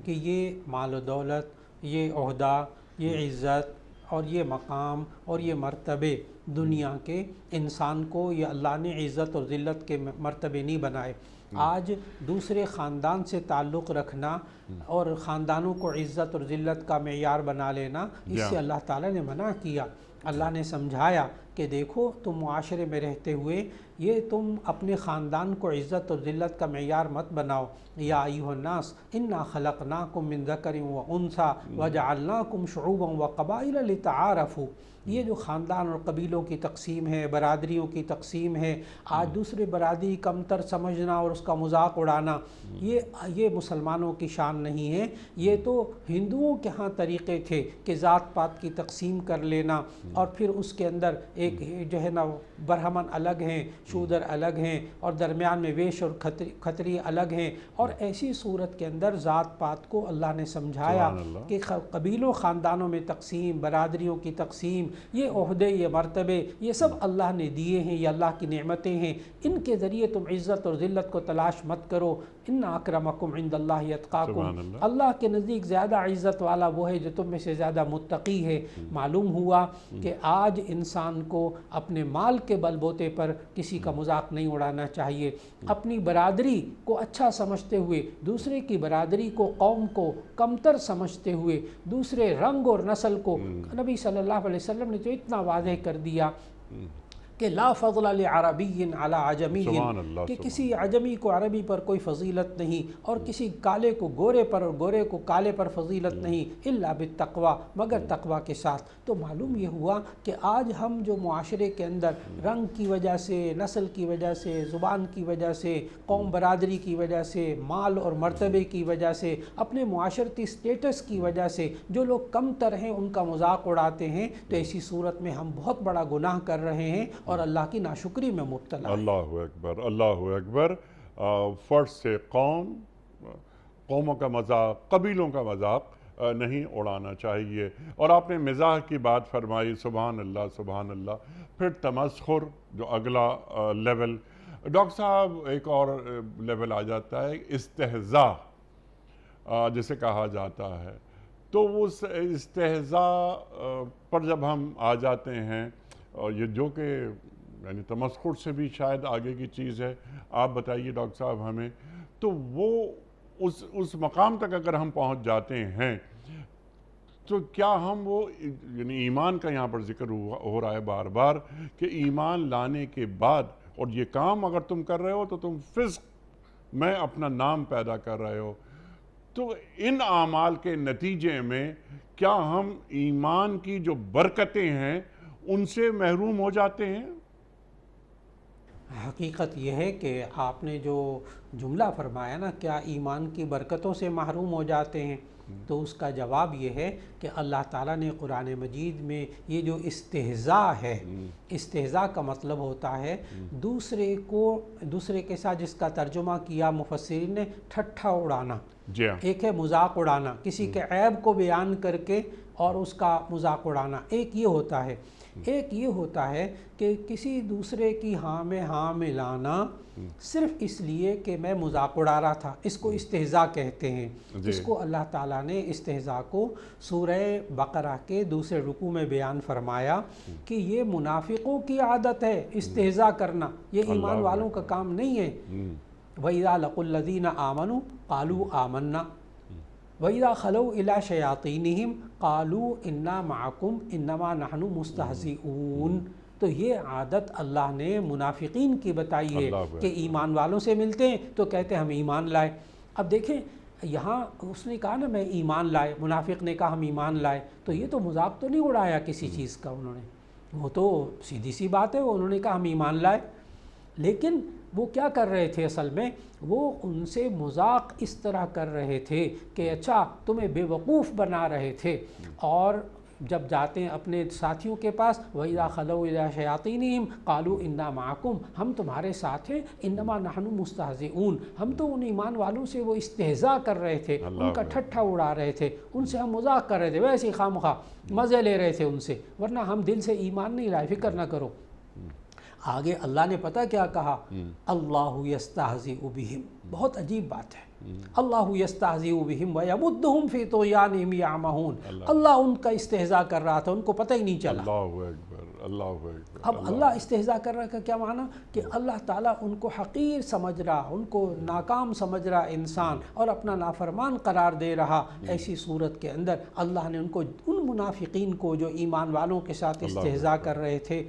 کہ یہ مال و دولت، یہ عہدہ، یہ عزت اور یہ مقام اور یہ مرتبے دنیا کے انسان کو، یہ اللہ نے عزت اور ذلت کے مرتبے نہیں بنائے۔ آج دوسرے خاندان سے تعلق رکھنا اور خاندانوں کو عزت اور ذلت کا معیار بنا لینا، اس سے اللہ تعالیٰ نے منع کیا۔ اللہ نے سمجھایا کہ دیکھو، تم معاشرے میں رہتے ہوئے یہ تم اپنے خاندان کو عزت اور ذلت کا معیار مت بناؤ۔ یا ایھا الناس انا خلقناکم من ذکر و انثی وجعلناکم شعوبا وقبائل لتعارفوا۔ یہ جو خاندان اور قبیلوں کی تقسیم ہے، برادریوں کی تقسیم ہے، آج دوسرے برادری کمتر سمجھنا اور اس کا مذاق اڑانا، یہ مسلمانوں کی شان نہیں ہے۔ یہ تو ہندوؤں کے ہاں طریقے تھے کہ ذات پات کی تقسیم کر لینا، اور پھر اس کے اندر ایک جو ہے نا برہمن الگ ہیں، شودر الگ ہیں، اور درمیان میں ویش اور کھتری الگ ہیں، اور ایسی صورت کے اندر ذات پات کو اللہ نے سمجھایا کہ قبیلوں خاندانوں میں تقسیم، برادریوں کی تقسیم، یہ عہدے، یہ مرتبے، یہ سب اللہ نے دیے ہیں، یہ اللہ کی نعمتیں ہیں، ان کے ذریعے تم عزت اور ذلت کو تلاش مت کرو۔ ان اکرمکم عند اللہ اتقاکم، اللہ کے نزدیک زیادہ عزت والا وہ ہے جو تم میں سے زیادہ متقی ہے۔ معلوم ہوا کہ آج انسان کو اپنے مال کے بل بوتے پر کسی کا مذاق نہیں اڑانا چاہیے، اپنی برادری کو اچھا سمجھتے ہوئے، دوسرے کی برادری کو، قوم کو کمتر سمجھتے ہوئے، دوسرے رنگ اور نسل کو، نبی صلی اللہ علیہ وسلم نے تو اتنا واضح کر دیا کہ لا فضل لعربی علی عجمی، کہ کسی عجمی کو عربی پر کوئی فضیلت نہیں، اور کسی کالے کو گورے پر اور گورے کو کالے پر فضیلت نہیں، الا بالتقوی، مگر تقوی کے ساتھ۔ تو معلوم یہ ہوا کہ آج ہم جو معاشرے کے اندر رنگ کی وجہ سے، نسل کی وجہ سے، زبان کی وجہ سے، قوم برادری کی وجہ سے، مال اور مرتبے کی وجہ سے، اپنے معاشرتی سٹیٹس کی وجہ سے جو لوگ کم تر ہیں ان کا مذاق اڑاتے ہیں، تو ایسی صورت میں ہم بہت بڑا گناہ کر رہے ہیں اور اللہ کی ناشکری میں مبتلا ہیں۔ اللہ اکبر، اللہ اکبر۔ فرد سے قوموں کا مذاق، قبیلوں کا مذاق نہیں اڑانا چاہیے۔ اور آپ نے مزاح کی بات فرمائی، سبحان اللہ، سبحان اللہ۔ پھر تمسخر، جو اگلا لیول، ڈاکٹر صاحب ایک اور لیول آ جاتا ہے، استہزاء جسے کہا جاتا ہے۔ تو اس استہزاء پر جب ہم آ جاتے ہیں، اور یہ جو کہ یعنی تمسخر سے بھی شاید آگے کی چیز ہے، آپ بتائیے ڈاکٹر صاحب ہمیں، تو وہ اس مقام تک اگر ہم پہنچ جاتے ہیں تو کیا ہم وہ، یعنی ایمان کا یہاں پر ذکر ہو رہا ہے بار بار کہ ایمان لانے کے بعد اور یہ کام اگر تم کر رہے ہو تو تم فسق میں اپنا نام پیدا کر رہے ہو، تو ان اعمال کے نتیجے میں کیا ہم ایمان کی جو برکتیں ہیں ان سے محروم ہو جاتے ہیں؟ حقیقت یہ ہے کہ آپ نے جو جملہ فرمایا نا، کیا ایمان کی برکتوں سے محروم ہو جاتے ہیں، تو اس کا جواب یہ ہے کہ اللہ تعالیٰ نے قرآن مجید میں یہ جو استہزاء ہے، استہزاء کا مطلب ہوتا ہے دوسرے کے ساتھ، جس کا ترجمہ کیا مفسرین نے ٹھٹھا اڑانا، جی ہاں، ایک ہے مذاق اڑانا، کسی کے عیب کو بیان کر کے اور اس کا مذاق اڑانا، ایک یہ ہوتا ہے۔ ایک یہ ہوتا ہے کہ کسی دوسرے کی ہاں میں ہاں ملانا صرف اس لیے کہ میں مذاق اڑا رہا تھا، اس کو استہزاء کہتے ہیں۔ جی اس کو اللہ تعالیٰ نے استہزاء کو سورہ بقرہ کے دوسرے رکوع میں بیان فرمایا کہ یہ منافقوں کی عادت ہے استہزاء کرنا، یہ ایمان اللہ والوں کا کام نہیں ہے۔ وَإِذَا لَقُوا الَّذِينَ آمَنُوا قَالُوا آمَنَّا وَإِذَا خَلَوْا إِلَىٰ شَيَاطِينِهِمْ قَالُوا إِنَّا مَعَكُمْ إِنَّمَا نَحْنُ مُسْتَهْزِئُونَ۔ تو یہ عادت اللہ نے منافقین کی بتائی ہے اللہ کہ ایمان والوں سے ملتے ہیں تو کہتے ہیں ہم ایمان لائے۔ اب دیکھیں یہاں اس نے کہا نا میں ایمان لائے، منافق نے کہا ہم ایمان لائے، تو یہ تو مذاق تو نہیں اڑایا کسی چیز کا انہوں نے، وہ تو سیدھی سی بات ہے، انہوں نے کہا ہم ایمان لائے۔ لیکن وہ کیا کر رہے تھے اصل میں؟ وہ ان سے مذاق اس طرح کر رہے تھے کہ اچھا تمہیں بے وقوف بنا رہے تھے، اور جب جاتے ہیں اپنے ساتھیوں کے پاس وَإِذَا خَلَوْا إِلَىٰ شَيَاطِينِهِمْ قَالُوا إِنَّا مَعَكُمْ، ہم تمہارے ساتھ ہیں، إِنَّمَا نَحْنُ مُسْتَهْزِئُونَ، ہم تو ان ایمان والوں سے وہ استہزاء کر رہے تھے، ان کا ٹھٹھا اڑا رہے تھے، ان سے ہم مذاق کر رہے تھے، ویسے ہی خواہ مزے لے رہے تھے ان سے، ورنہ ہم دل سے ایمان نہیں لائے، فکر نہ کرو۔ آگے اللہ نے پتہ کیا کہا؟ اللہ یستہزئ بہم، بہت عجیب بات ہے، اللہ یستہزئ بہم ویمدہم فی طغیانہم یعمہون، اللہ ان کا استہزاء کر رہا تھا، ان کو پتہ ہی نہیں چلا۔ اللہ اکبر، اللہ اکبر۔ اب اللہ استہزاء کر رہا کا کیا معنی؟ کہ اللہ تعالیٰ ان کو حقیر سمجھ رہا، ان کو ناکام سمجھ رہا انسان، اور اپنا نافرمان قرار دے رہا۔ ایسی صورت کے اندر اللہ نے ان کو، ان منافقین کو جو ایمان والوں کے ساتھ استہزاء کر رہے تھے،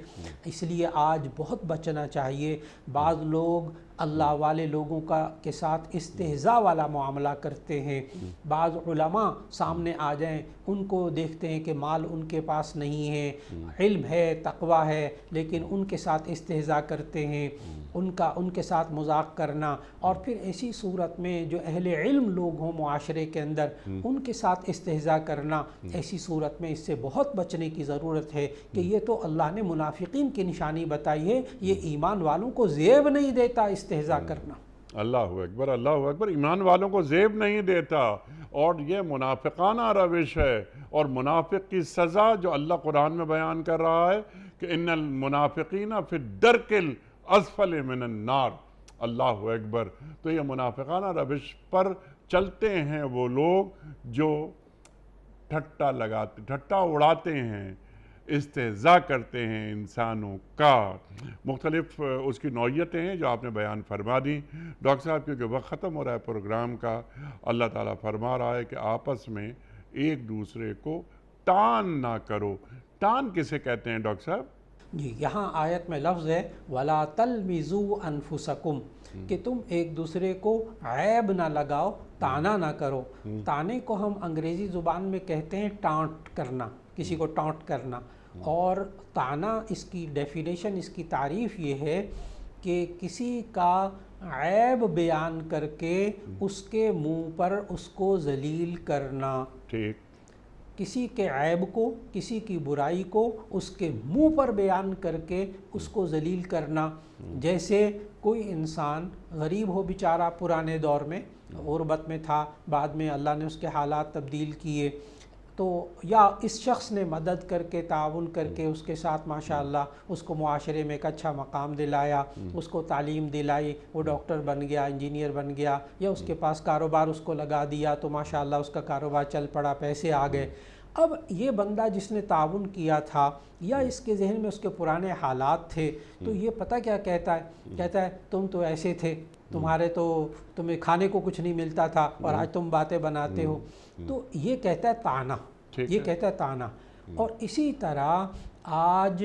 اس لیے آج بہت بچنا چاہیے۔ بعض لوگ اللہ والے لوگوں کے ساتھ استہزاء والا معاملہ کرتے ہیں۔ بعض علماء سامنے آ جائیں، ان کو دیکھتے ہیں کہ مال ان کے پاس نہیں ہے، علم ہے، تقویٰ ہے، لیکن ان کے ساتھ استہزاء کرتے ہیں، ان کے ساتھ مذاق کرنا، اور پھر ایسی صورت میں جو اہل علم لوگ ہوں معاشرے کے اندر ان کے ساتھ استہزاء کرنا، ایسی صورت میں اس سے بہت بچنے کی ضرورت ہے کہ یہ تو اللہ نے منافقین کی نشانی بتائی ہے، یہ ایمان والوں کو زیب نہیں دیتا استہزاء کرنا۔ اللہ اکبر، اللہ اکبر، ایمان والوں کو زیب نہیں دیتا، اور یہ منافقانہ روش ہے، اور منافق کی سزا جو اللہ قرآن میں بیان کر رہا ہے کہ ان المنافقین فی الدرک الاسفل من النار۔ اللہ اکبر۔ تو یہ منافقانہ روش پر چلتے ہیں وہ لوگ جو ٹھٹا اڑاتے ہیں، استہزاء کرتے ہیں انسانوں کا۔ مختلف اس کی نوعیتیں ہیں جو آپ نے بیان فرما دی ڈاکٹر صاحب، کیونکہ وقت ختم ہو رہا ہے پروگرام کا۔ اللہ تعالیٰ فرما رہا ہے کہ آپس میں ایک دوسرے کو ٹان نہ کرو۔ ٹان کسے کہتے ہیں ڈاکٹر صاحب؟ جی یہاں آیت میں لفظ ہے وَلَا تَلْمِزُوا أَنفُسَكُمْ، کہ تم ایک دوسرے کو عیب نہ لگاؤ، تانا نہ کرو۔ تانے کو ہم انگریزی زبان میں کہتے ہیں ٹانٹ کرنا، کسی کو ٹانٹ کرنا، اور تانا اس کی ڈیفینیشن، اس کی تعریف یہ ہے کہ کسی کا عیب بیان کر کے اس کے منہ پر اس کو ذلیل کرنا۔ ٹھیک۔ کسی کے عیب کو، کسی کی برائی کو اس کے منہ پر بیان کر کے اس کو ذلیل کرنا۔ جیسے کوئی انسان غریب ہو بیچارہ، پرانے دور میں غربت میں تھا، بعد میں اللہ نے اس کے حالات تبدیل کیے، تو یا اس شخص نے مدد کر کے، تعاون کر کے اس کے ساتھ ماشاءاللہ اس کو معاشرے میں ایک اچھا مقام دلایا، اس کو تعلیم دلائی، وہ ڈاکٹر بن گیا، انجینئر بن گیا، یا اس کے پاس کاروبار اس کو لگا دیا تو ماشاءاللہ اس کا کاروبار چل پڑا، پیسے آ گئے۔ اب یہ بندہ جس نے تعاون کیا تھا، یا اس کے ذہن میں اس کے پرانے حالات تھے، تو یہ پتہ کیا کہتا ہے تم تو ایسے تھے، تمہیں کھانے کو کچھ نہیں ملتا تھا اور آج تم باتیں بناتے ہو۔ تو یہ کہتا ہے تانا، یہ کہتا ہے تانا۔ اور اسی طرح آج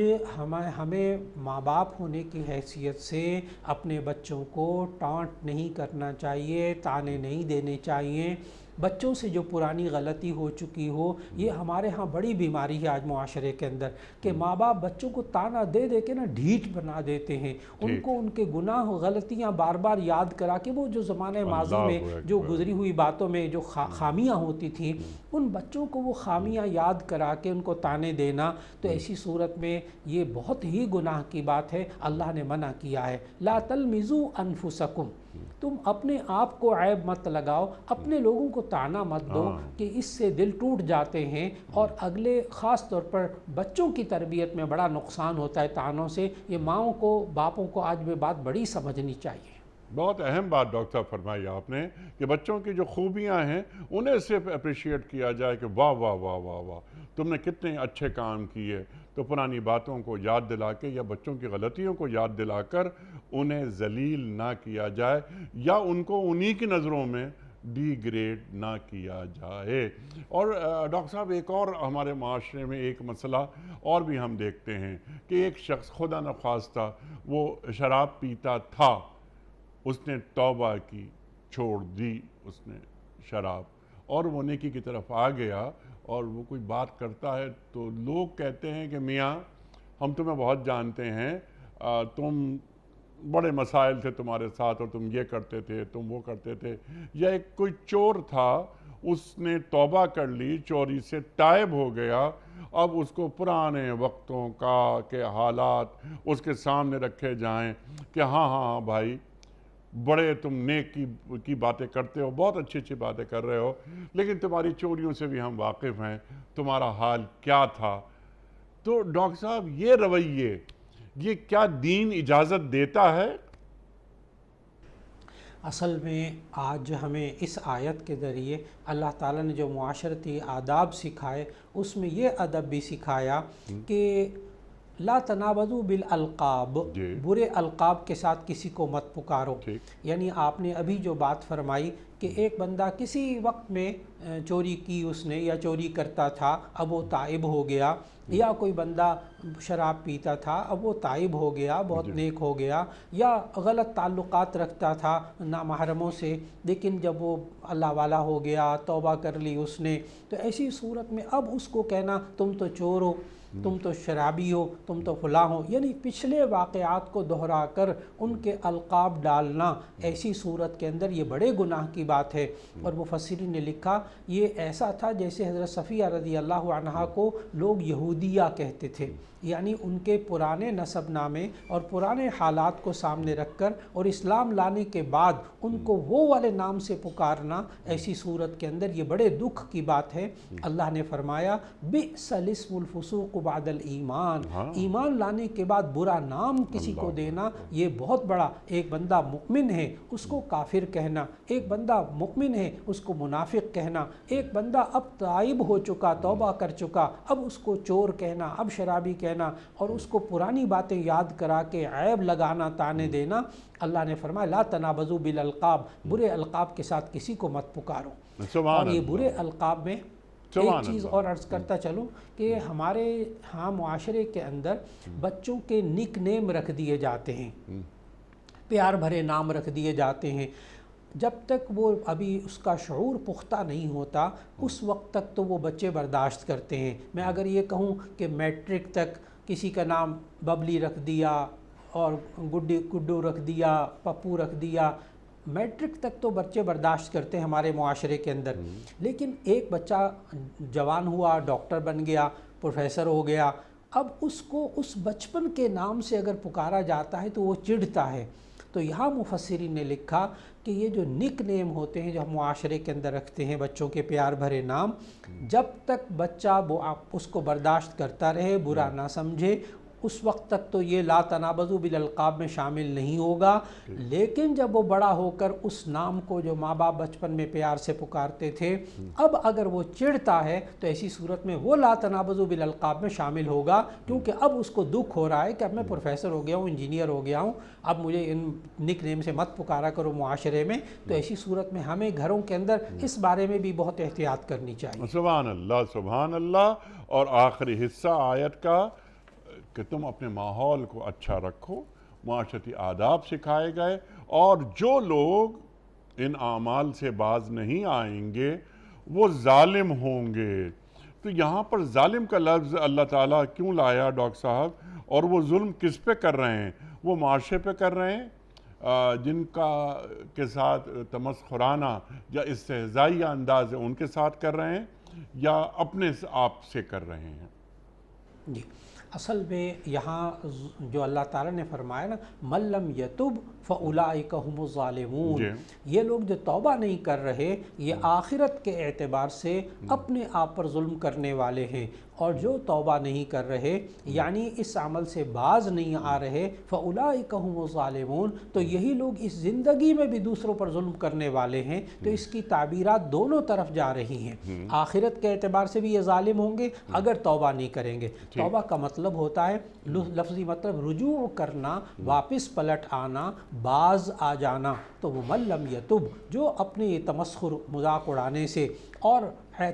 ہمیں ماں باپ ہونے کی حیثیت سے اپنے بچوں کو ٹانٹ نہیں کرنا چاہیے، تانے نہیں دینے چاہیے۔ بچوں سے جو پرانی غلطی ہو چکی ہو، یہ ہمارے ہاں بڑی بیماری ہے آج معاشرے کے اندر، کہ ماں باپ بچوں کو تانا دے دے کے نا ڈھیٹ بنا دیتے ہیں، ان کو ان کے گناہ غلطیاں بار بار یاد کرا کے، وہ جو زمانے ماضی میں جو گزری ہوئی باتوں میں جو خامیاں ہوتی تھیں، ان بچوں کو وہ خامیاں یاد کرا کے ان کو تانے دینا، تو ایسی صورت میں یہ بہت ہی گناہ کی بات ہے، اللہ نے منع کیا ہے۔ لا تلمزوا انفسکم، تم اپنے آپ کو عیب مت لگاؤ، اپنے لوگوں کو طعنہ مت دو کہ اس سے دل ٹوٹ جاتے ہیں، اور اگلے خاص طور پر بچوں کی تربیت میں بڑا نقصان ہوتا ہے طعنوں سے۔ یہ ماؤں کو باپوں کو آج بھی بات بڑی سمجھنی چاہیے۔ بہت اہم بات ڈاکٹر صاحب فرمائی آپ نے کہ بچوں کی جو خوبیاں ہیں انہیں صرف اپریشیٹ کیا جائے کہ واہ واہ واہ واہ واہ تم نے کتنے اچھے کام کیے، تو پرانی باتوں کو یاد دلا کے یا بچوں کی غلطیوں کو یاد دلا کر انہیں ذلیل نہ کیا جائے، یا ان کو انہی کی نظروں میں ڈی گریڈ نہ کیا جائے۔ اور ڈاکٹر صاحب ایک اور ہمارے معاشرے میں ایک مسئلہ اور بھی ہم دیکھتے ہیں کہ ایک شخص خدا نخواستہ وہ شراب پیتا تھا، اس نے توبہ کی، چھوڑ دی اس نے شراب، اور وہ نیکی کی طرف آ گیا، اور وہ کوئی بات کرتا ہے تو لوگ کہتے ہیں کہ میاں ہم تمہیں بہت جانتے ہیں، تم بڑے مسائل تھے تمہارے ساتھ اور تم یہ کرتے تھے، تم وہ کرتے تھے۔ یا ایک کوئی چور تھا، اس نے توبہ کر لی، چوری سے تائب ہو گیا، اب اس کو پرانے وقتوں کے حالات اس کے سامنے رکھے جائیں کہ ہاں ہاں ہاں بھائی بڑے تم نیکی کی باتیں کرتے ہو، بہت اچھی اچھی باتیں کر رہے ہو، لیکن تمہاری چوریوں سے بھی ہم واقف ہیں، تمہارا حال کیا تھا۔ تو ڈاکٹر صاحب یہ رویے، یہ کیا دین اجازت دیتا ہے؟ اصل میں آج ہمیں اس آیت کے ذریعے اللہ تعالیٰ نے جو معاشرتی آداب سکھائے، اس میں یہ ادب بھی سکھایا کہ لا تنابزوا بالالقاب، جی برے القاب کے ساتھ کسی کو مت پکارو۔ ٹھیک، یعنی آپ نے ابھی جو بات فرمائی کہ ایک بندہ کسی وقت میں چوری کی اس نے، یا چوری کرتا تھا اب وہ تائب ہو گیا، یا کوئی بندہ شراب پیتا تھا اب وہ تائب ہو گیا، بہت نیک ہو گیا، یا غلط تعلقات رکھتا تھا نامحرموں سے، لیکن جب وہ اللہ والا ہو گیا، توبہ کر لی اس نے، تو ایسی صورت میں اب اس کو کہنا تم تو چور ہو، تم تو شرابی ہو، تم تو فلاں ہو، یعنی پچھلے واقعات کو دہرا کر ان کے القاب ڈالنا، ایسی صورت کے اندر یہ بڑے گناہ کی بات ہے۔ اور مفسرین نے لکھا یہ ایسا تھا جیسے حضرت صفیہ رضی اللہ عنہا کو لوگ یہودیہ کہتے تھے، یعنی ان کے پرانے نسب نامے اور پرانے حالات کو سامنے رکھ کر اور اسلام لانے کے بعد ان کو وہ والے نام سے پکارنا، ایسی صورت کے اندر یہ بڑے دکھ کی بات ہے۔ اللہ نے فرمایا بئس الاسم الفسوق بعد الایمان، ایمان لانے کے بعد برا نام کسی کو دینا یہ بہت بڑا، ایک بندہ مؤمن ہے اس کو کافر کہنا، ایک بندہ مؤمن ہے اس کو منافق کہنا، ایک بندہ اب تائب ہو چکا، توبہ کر چکا، اب اس کو چور کہنا، اب شرابی کہنا، اور اس کو پرانی باتیں یاد کرا کے عیب لگانا، طعنے دینا۔ اللہ نے فرمایا لا تنابزوا بالالقاب، برے القاب کے ساتھ کسی کو مت پکارو۔ اور یہ برے القاب میں ایک چیز اور عرض کرتا چلوں کہ ہمارے ہاں معاشرے کے اندر بچوں کے نک نیم رکھ دیے جاتے ہیں، پیار بھرے نام رکھ دیے جاتے ہیں، جب تک وہ ابھی اس کا شعور پختہ نہیں ہوتا اس وقت تک تو وہ بچے برداشت کرتے ہیں۔ میں اگر یہ کہوں کہ میٹرک تک کسی کا نام ببلی رکھ دیا اور گڈو رکھ دیا، پپو رکھ دیا، میٹرک تک تو بچے برداشت کرتے ہیں ہمارے معاشرے کے اندر، لیکن ایک بچہ جوان ہوا، ڈاکٹر بن گیا، پروفیسر ہو گیا، اب اس کو اس بچپن کے نام سے اگر پکارا جاتا ہے تو وہ چڑھتا ہے۔ تو یہاں مفسرین نے لکھا کہ یہ جو نک نیم ہوتے ہیں جو ہم معاشرے کے اندر رکھتے ہیں بچوں کے پیار بھرے نام، جب تک بچہ اس کو برداشت کرتا رہے، برا نہ سمجھے، اس وقت تک تو یہ لا تنابزوا بالالقاب میں شامل نہیں ہوگا۔ لیکن جب وہ بڑا ہو کر اس نام کو جو ماں باپ بچپن میں پیار سے پکارتے تھے، اب اگر وہ چڑھتا ہے تو ایسی صورت میں وہ لا تنابزوا بالالقاب میں شامل ہوگا، کیونکہ اب اس کو دکھ ہو رہا ہے کہ اب میں پروفیسر ہو گیا ہوں، انجینئر ہو گیا ہوں، اب مجھے ان نک نیم سے مت پکارا کرو معاشرے میں۔ تو ایسی صورت میں ہمیں گھروں کے اندر اس بارے میں بھی بہت احتیاط کرنی چاہیے۔ سبحان اللہ سبحان اللہ۔ اور آخری حصہ آیت کا کہ تم اپنے ماحول کو اچھا رکھو، معاشرتی آداب سکھائے گئے، اور جو لوگ ان اعمال سے باز نہیں آئیں گے وہ ظالم ہوں گے۔ تو یہاں پر ظالم کا لفظ اللہ تعالیٰ کیوں لایا ڈاکٹر صاحب؟ اور وہ ظلم کس پہ کر رہے ہیں؟ وہ معاشرے پہ کر رہے ہیں جن کے ساتھ تمسخرانہ یا استہزائیہ انداز ہے ان کے ساتھ کر رہے ہیں، یا اپنے آپ سے کر رہے ہیں؟ جی اصل میں یہاں جو اللہ تعالیٰ نے فرمایا نا ملم یتب فاولئک هم الظالمون، جی یہ لوگ جو توبہ نہیں کر رہے یہ آخرت کے اعتبار سے اپنے آپ پر ظلم کرنے والے ہیں، اور جو توبہ نہیں کر رہے یعنی اس عمل سے باز نہیں آ رہے فاولئک هم الظالمون، تو یہی لوگ اس زندگی میں بھی دوسروں پر ظلم کرنے والے ہیں۔ تو اس کی تعبیرات دونوں طرف جا رہی ہیں، آخرت کے اعتبار سے بھی یہ ظالم ہوں گے اگر توبہ نہیں کریں گے۔ توبہ کا مطلب ہوتا ہے لفظی مطلب رجوع کرنا، واپس پلٹ آنا، باز آ جانا۔ تو وہ من لم یتب، جو اپنے یہ تمسخر مذاق اڑانے سے اور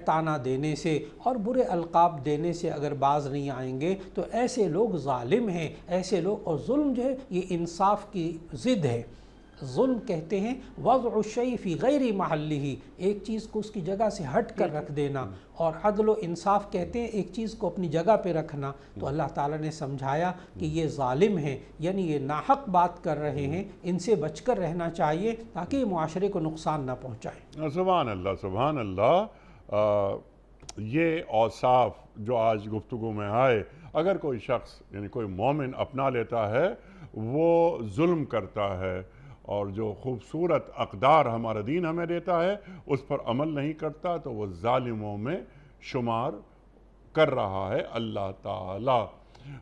طعنہ دینے سے اور برے القاب دینے سے اگر باز نہیں آئیں گے تو ایسے لوگ ظالم ہیں، ایسے لوگ۔ اور ظلم جو ہے یہ انصاف کی ضد ہے۔ ظلم کہتے ہیں وضع الشیء فی غیر محلہ، ایک چیز کو اس کی جگہ سے ہٹ کر رکھ دینا، اور عدل و انصاف کہتے ہیں ایک چیز کو اپنی جگہ پہ رکھنا۔ تو اللہ تعالیٰ نے سمجھایا کہ یہ ظالم ہیں، یعنی یہ ناحق بات کر رہے ہیں، ان سے بچ کر رہنا چاہیے تاکہ یہ معاشرے کو نقصان نہ پہنچائیں۔ سبحان اللہ، سبحان اللہ۔ یہ اوصاف جو آج گفتگو میں آئے، اگر کوئی شخص یعنی کوئی مومن اپنا لیتا ہے وہ ظلم کرتا ہے، اور جو خوبصورت اقدار ہمارا دین ہمیں دیتا ہے اس پر عمل نہیں کرتا تو وہ ظالموں میں شمار کر رہا ہے اللہ تعالی۔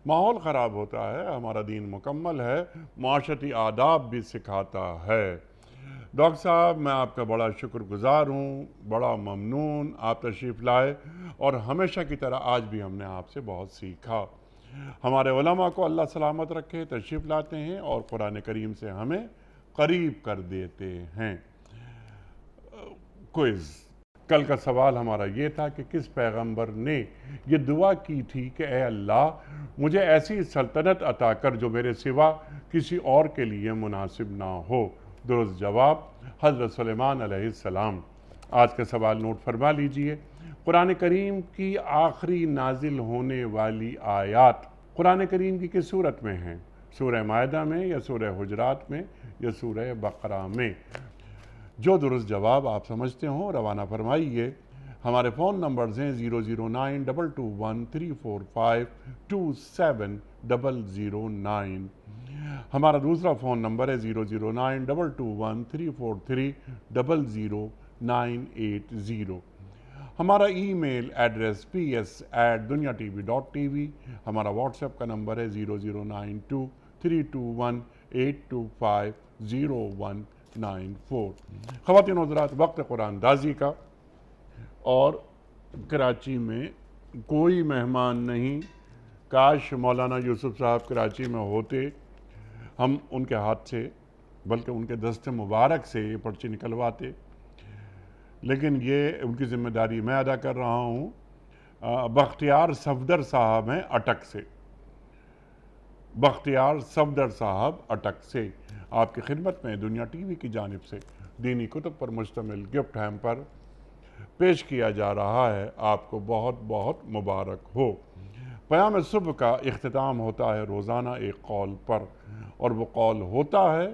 ماحول خراب ہوتا ہے، ہمارا دین مکمل ہے، معاشرتی آداب بھی سکھاتا ہے۔ ڈاکٹر صاحب میں آپ کا بڑا شکر گزار ہوں، بڑا ممنون آپ تشریف لائے، اور ہمیشہ کی طرح آج بھی ہم نے آپ سے بہت سیکھا۔ ہمارے علماء کو اللہ سلامت رکھے، تشریف لاتے ہیں اور قرآن کریم سے ہمیں قریب کر دیتے ہیں۔ کوئز کل کا سوال ہمارا یہ تھا کہ کس پیغمبر نے یہ دعا کی تھی کہ اے اللہ مجھے ایسی سلطنت عطا کر جو میرے سوا کسی اور کے لیے مناسب نہ ہو؟ درست جواب حضرت سلیمان علیہ السلام۔ آج کا سوال نوٹ فرما لیجئے۔ قرآن کریم کی آخری نازل ہونے والی آیات قرآن کریم کی کس صورت میں ہیں؟ سورہ مائدہ میں یا سورہ حجرات میں یا سورہ بقرہ میں؟ جو درست جواب آپ سمجھتے ہوں روانہ فرمائیے۔ ہمارے فون نمبرز ہیں 0092213452709۔ ہمارا دوسرا فون نمبر ہے 0092213500980۔ ہمارا ای میل ایڈریس ps@duniatv.tv۔ ہمارا واٹس ایپ کا نمبر ہے 009232182500194۔ خواتین و حضرات، وقت قرآن دازی کا، اور کراچی میں کوئی مہمان نہیں۔ کاش مولانا یوسف صاحب کراچی میں ہوتے، ہم ان کے ہاتھ سے بلکہ ان کے دست مبارک سے یہ پرچی نکلواتے، لیکن یہ ان کی ذمہ داری میں ادا کر رہا ہوں۔ بختیار صفدر صاحب ہیں اٹک سے، بختیار صفدر صاحب اٹک سے آپ کی خدمت میں دنیا ٹی وی کی جانب سے دینی کتب پر مشتمل گفٹ ہیمپر پیش کیا جا رہا ہے۔ آپ کو بہت بہت مبارک ہو۔ پیام صبح کا اختتام ہوتا ہے روزانہ ایک قول پر، اور وہ قول ہوتا ہے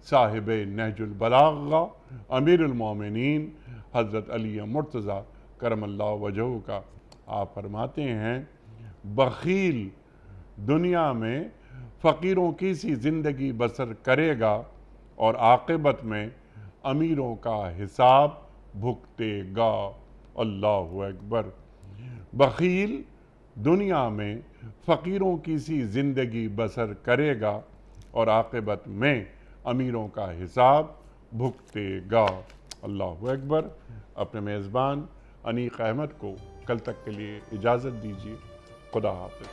صاحب نہج البلاغہ امیر المومنین حضرت علی مرتضیٰ کرم اللہ وجہہ کا۔ آپ فرماتے ہیں بخیل دنیا میں فقیروں کی سی زندگی بسر کرے گا اور عاقبت میں امیروں کا حساب بھگتے گا۔ اللہ اکبر۔ بخیل دنیا میں فقیروں کی سی زندگی بسر کرے گا اور عاقبت میں امیروں کا حساب بھگتے گا۔ اللہ اکبر۔ اپنے میزبان انیق احمد کو کل تک کے لیے اجازت دیجیے۔ خدا حافظ۔